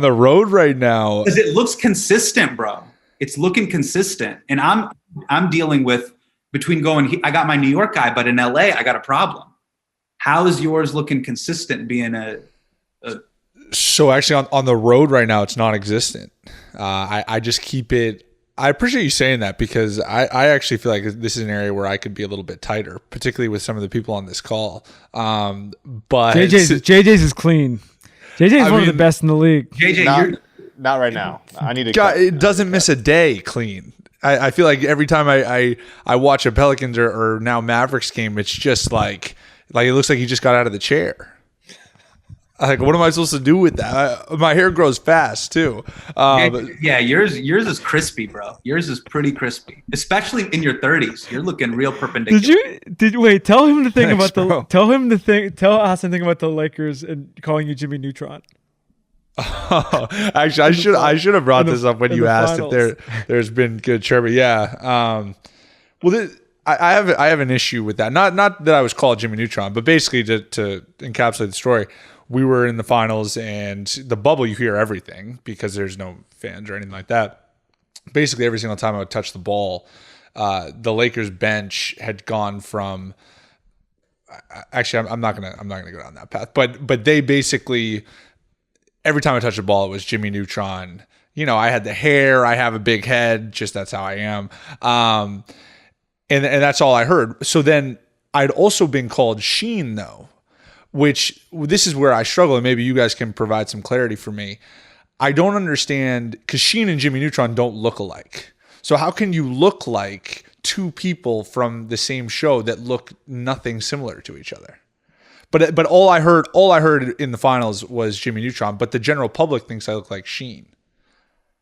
the road right now. Because it looks consistent, bro. It's looking consistent. And I'm dealing with between I got my New York guy, but in LA, I got a problem. How is yours looking consistent being So actually on the road right now, it's non-existent. I just keep it. I appreciate you saying that because I actually feel like this is an area where I could be a little bit tighter, particularly with some of the people on this call. But JJ's is clean. JJ is one of the best in the league. JJ, Not right now. I need to. It doesn't miss a day clean. I feel like every time I watch a Pelicans or now Mavericks game, it's just like it looks like he just got out of the chair. Like, what am I supposed to do with that? My hair grows fast too. Yours is crispy, bro. Yours is pretty crispy, especially in your 30s. You're looking real perpendicular. Did you wait? Tell him the thing Thanks, about bro. Tell Hasan thing about the Lakers and calling you Jimmy Neutron. Actually, I should have brought this up when you asked finals. If there's been good chirping. Yeah. I have an issue with that. Not that I was called Jimmy Neutron, but basically to encapsulate the story, we were in the finals and the bubble. You hear everything because there's no fans or anything like that. Basically, every single time I would touch the ball, the Lakers bench had gone from. Actually, I'm not gonna go down that path. But they basically. Every time I touched the ball, it was Jimmy Neutron. I had the hair. I have a big head. Just that's how I am. And that's all I heard. So then I'd also been called Sheen, though, which this is where I struggle. And maybe you guys can provide some clarity for me. I don't understand because Sheen and Jimmy Neutron don't look alike. So how can you look like two people from the same show that look nothing similar to each other? But all I heard in the finals was Jimmy Neutron, but the general public thinks I look like Sheen.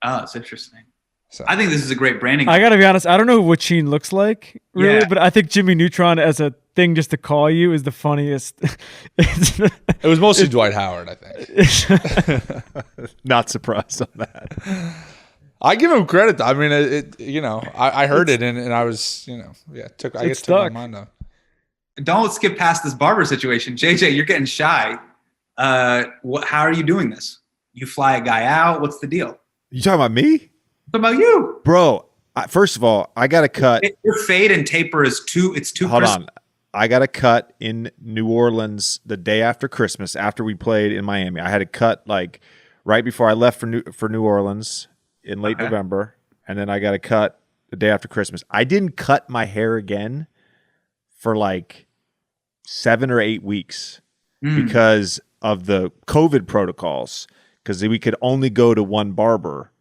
Oh, it's interesting. So I think this is a great branding. I got to be honest, I don't know what Sheen looks like, really, Yeah. but I think Jimmy Neutron as a thing just to call you is the funniest. It was mostly Dwight Howard, I think. Not surprised on that. I give him credit. I mean, I heard it and I was, I took my mind off. Don't skip past this barber situation. JJ, you're getting shy. How are you doing this? You fly a guy out? What's the deal? You talking about me? What about you? Bro, first of all, I got to cut. Your fade and taper is too Hold crisp. on. I got to cut in New Orleans the day after Christmas, after we played in Miami. I had to cut like right before I left for New Orleans in late November. And then I got to cut the day after Christmas. I didn't cut my hair again for like 7 or 8 weeks because of the COVID protocols, because we could only go to one barber.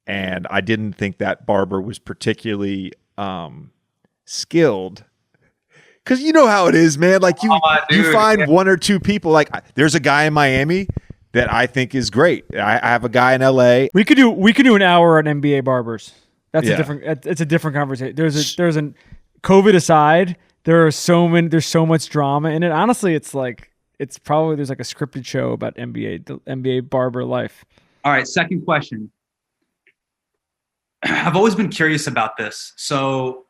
And I didn't think that barber was particularly skilled. Because you know how it is, man. Like you find one or two people. Like there's a guy in Miami that I think is great. I have a guy in LA. We could do an hour on NBA barbers. That's it's a different conversation. There's an COVID aside. There's so much drama in it. Honestly, there's like a scripted show about the NBA barber life. All right, second question. I've always been curious about this. So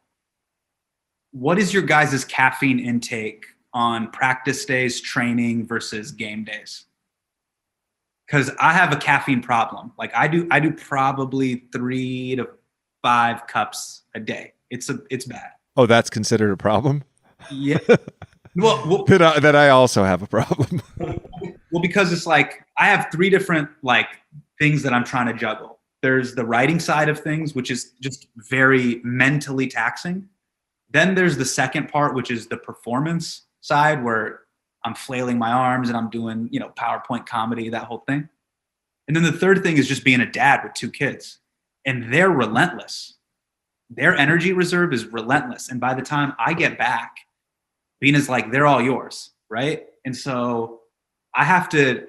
what is your guys' caffeine intake on practice days, training versus game days? Because I have a caffeine problem. Like I do probably 3 to 5 cups a day. It's bad. Oh, that's considered a problem? Yeah. Well, that I also have a problem. well, because it's like I have 3 different like things that I'm trying to juggle. There's the writing side of things, which is just very mentally taxing. Then there's the second part, which is the performance side, where I'm flailing my arms and I'm doing, PowerPoint comedy, that whole thing. And then the third thing is just being a dad with 2 kids. And they're relentless. Their energy reserve is relentless. And by the time I get back, Bina's like, they're all yours, right? And so I have to,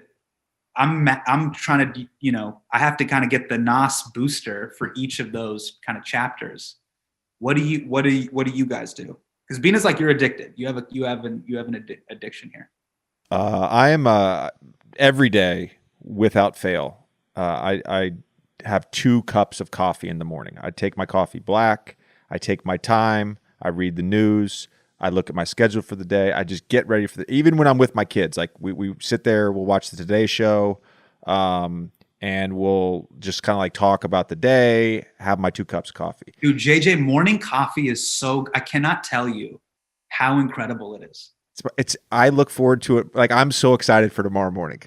I'm trying to, I have to kind of get the NOS booster for each of those kind of chapters. What do you guys do? Because Bina's like, you're addicted. You have an addiction here. I am every day without fail. I have 2 cups of coffee in the morning. I take my coffee black. I take my time. I read the news. I look at my schedule for the day. I just get ready for even when I'm with my kids. Like we sit there, we'll watch the Today Show, and we'll just kind of like talk about the day, have my 2 cups of coffee. Dude, JJ, morning coffee is I cannot tell you how incredible it is. I look forward to it. Like I'm so excited for tomorrow morning.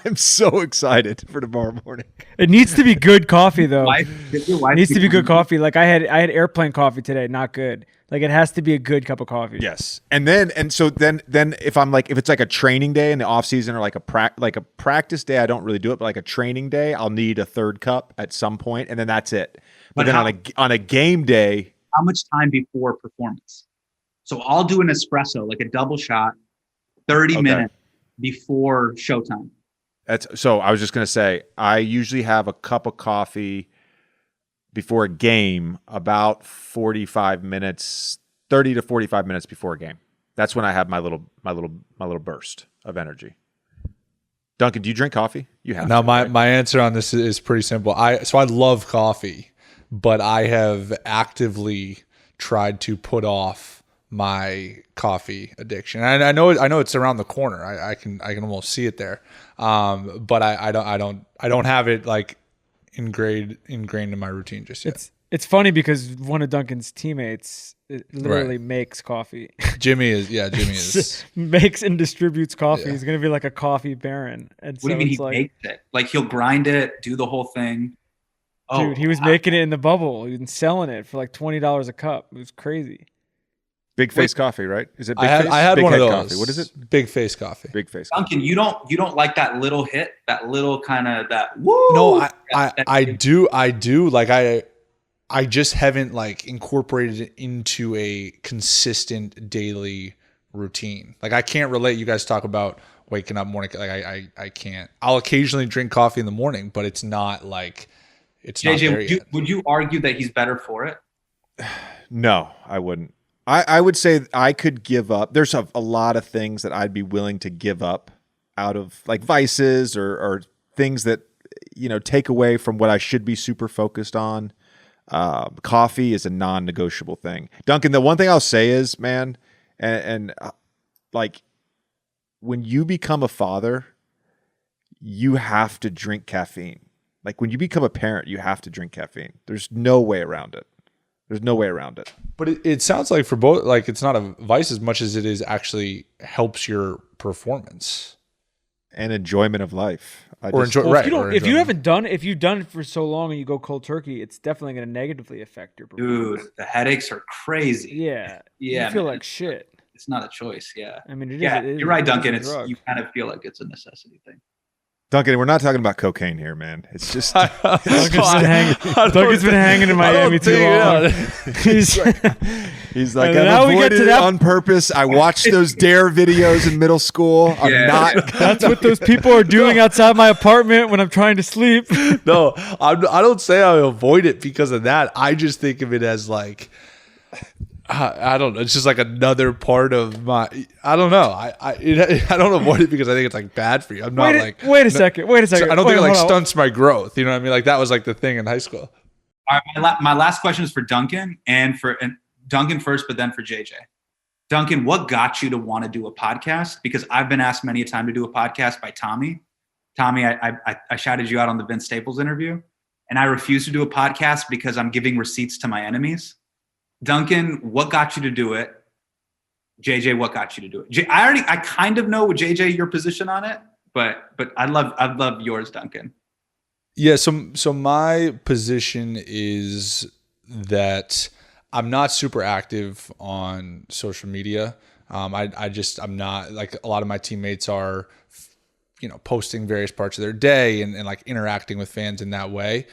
I'm so excited for tomorrow morning. It needs to be good coffee though. It needs to be good coffee. coffee. Like I had airplane coffee today, not good. Like it has to be a good cup of coffee. Yes. And so then if it's like a training day in the off season or like a practice day, I don't really do it, but like a training day, I'll need a 3rd cup at some point, and then that's it. But then on a game day, how much time before performance? So I'll do an espresso, like a double shot, 30 minutes before showtime. So I was just going to say, I usually have a cup of coffee before a game about 45 minutes, 30 to 45 minutes before a game. That's when I have my little burst of energy. Duncan, do you drink coffee? You have. Now, my answer on this is pretty simple. I love coffee, but I have actively tried to put off my coffee addiction. And I know it's around the corner. I can almost see it there. But I don't have it like ingrained in my routine just yet. It's funny because one of Duncan's teammates literally makes coffee. Jimmy is makes and distributes coffee. Yeah. He's gonna be like a coffee baron. And what do you mean he makes it? Like he'll grind it, do the whole thing. Dude, he was making it in the bubble and selling it for like $20 a cup. It was crazy. Big Face Coffee, right? Is it Big Face? I had Big one of those. Coffee. What is it? Big Face Coffee. Big Face. Duncan, you don't like that little hit, that little kind of that woo. No, I do. Like I just haven't like incorporated it into a consistent daily routine. Like I can't relate. You guys talk about waking up morning. Like I can't. I'll occasionally drink coffee in the morning, but it's not like it's not there yet. Would you argue that he's better for it? No, I wouldn't. I would say I could give up. There's a lot of things that I'd be willing to give up out of like vices or things that, take away from what I should be super focused on. Coffee is a non-negotiable thing. Duncan, the one thing I'll say is, man, and like when you become a father, you have to drink caffeine. Like when you become a parent, you have to drink caffeine. There's no way around it. There's no way around it. But it sounds like for both, like it's not a vice as much as it is actually helps your performance and enjoyment of life. If you've done it for so long and you go cold turkey, it's definitely going to negatively affect your performance. Dude, the headaches are crazy. Yeah. Yeah. You feel like shit. It's not a choice. Yeah. I mean, you're right, Duncan. You kind of feel like it's a necessity thing. Duncan, we're not talking about cocaine here, man. It's just Duncan's been hanging in Miami too long. He's like, I avoided it on purpose. I watched those Dare videos in middle school. I'm not. That's what those people are doing outside my apartment when I'm trying to sleep. No, I don't say I avoid it because of that. I just think of it as like, I don't know. It's just like another part of my. I don't know. I don't avoid it because I think it's like bad for you. I'm not like. Wait a second. I don't think it like stunts my growth. You know what I mean? Like that was like the thing in high school. All right, my last question is for Duncan, and Duncan first, but then for JJ. Duncan, what got you to want to do a podcast? Because I've been asked many a time to do a podcast by Tommy. Tommy, I shouted you out on the Vince Staples interview, and I refuse to do a podcast because I'm giving receipts to my enemies. Duncan, what got you to do it? JJ, what got you to do it? I kind of know, JJ, your position on it, but I'd love yours, Duncan. Yeah, so my position is that I'm not super active on social media. I'm not, like, a lot of my teammates are, posting various parts of their day and like interacting with fans in that way.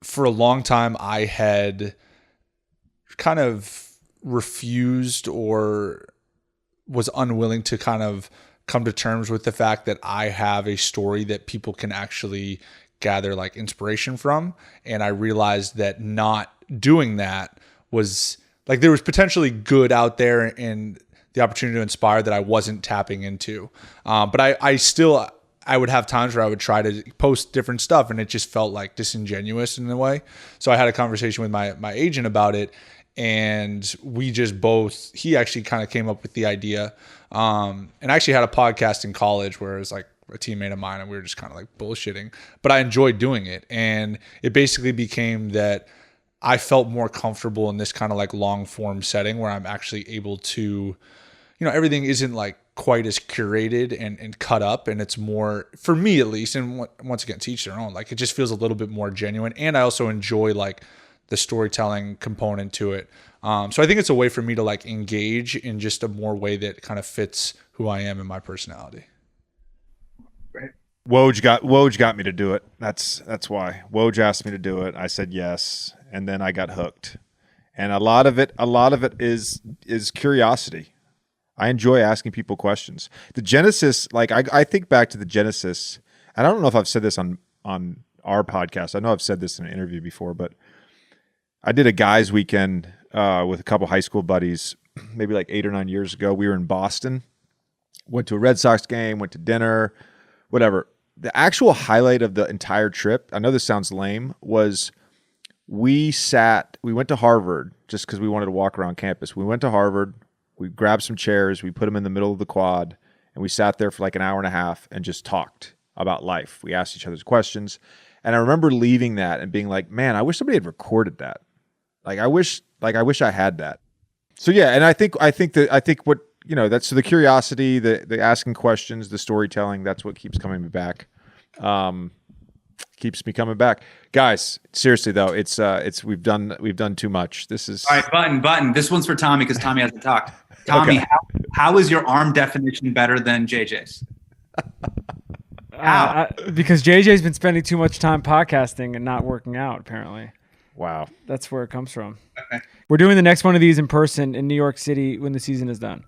For a long time, I had kind of refused or was unwilling to kind of come to terms with the fact that I have a story that people can actually gather like inspiration from. And I realized that not doing that was like, there was potentially good out there and the opportunity to inspire that I wasn't tapping into. But I would have times where I would try to post different stuff and it just felt like disingenuous in a way. So I had a conversation with my agent about it, and he actually kind of came up with the idea. And I actually had a podcast in college where it was like a teammate of mine and we were just kind of like bullshitting, but I enjoyed doing it. And it basically became that I felt more comfortable in this kind of like long form setting where I'm actually able to, everything isn't like quite as curated and cut up, and it's more, for me at least, and once again, to each their own, like it just feels a little bit more genuine. And I also enjoy like the storytelling component to it. So I think it's a way for me to like engage in just a more way that kind of fits who I am and my personality. Right. Woj got me to do it. That's why. Woj asked me to do it. I said yes, and then I got hooked. And a lot of it is curiosity. I enjoy asking people questions. The genesis, like I think back to the genesis, and I don't know if I've said this on our podcast. I know I've said this in an interview before, but I did a guys' weekend with a couple high school buddies, maybe like 8 or 9 years ago. We were in Boston, went to a Red Sox game, went to dinner, whatever. The actual highlight of the entire trip, I know this sounds lame, was we went to Harvard just because we wanted to walk around campus. We went to Harvard. We grabbed some chairs, we put them in the middle of the quad, and we sat there for like an hour and a half and just talked about life. We asked each other's questions. And I remember leaving that and being like, man, I wish somebody had recorded that. I wish I had that. So yeah, and I think what, that's, so the curiosity, the asking questions, the storytelling, that's what keeps coming me back. Keeps me coming back. Guys, seriously though, it's we've done too much. This is all right, button. This one's for Tommy because Tommy hasn't talked. Tommy, okay. How is your arm definition better than JJ's? How? Because JJ's been spending too much time podcasting and not working out, apparently. Wow. That's where it comes from. Okay. We're doing the next one of these in person in New York City when the season is done.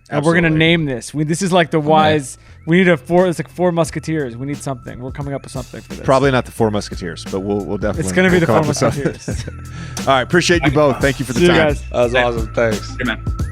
And we're going to name this. This is like the wise. We need it's like Four Musketeers. We need something. We're coming up with something for this. Probably not the Four Musketeers, but we'll definitely. It's going to be the Four Musketeers. All right. Appreciate you both. Thank you for the time. See you guys. That was awesome. Thanks. Good man.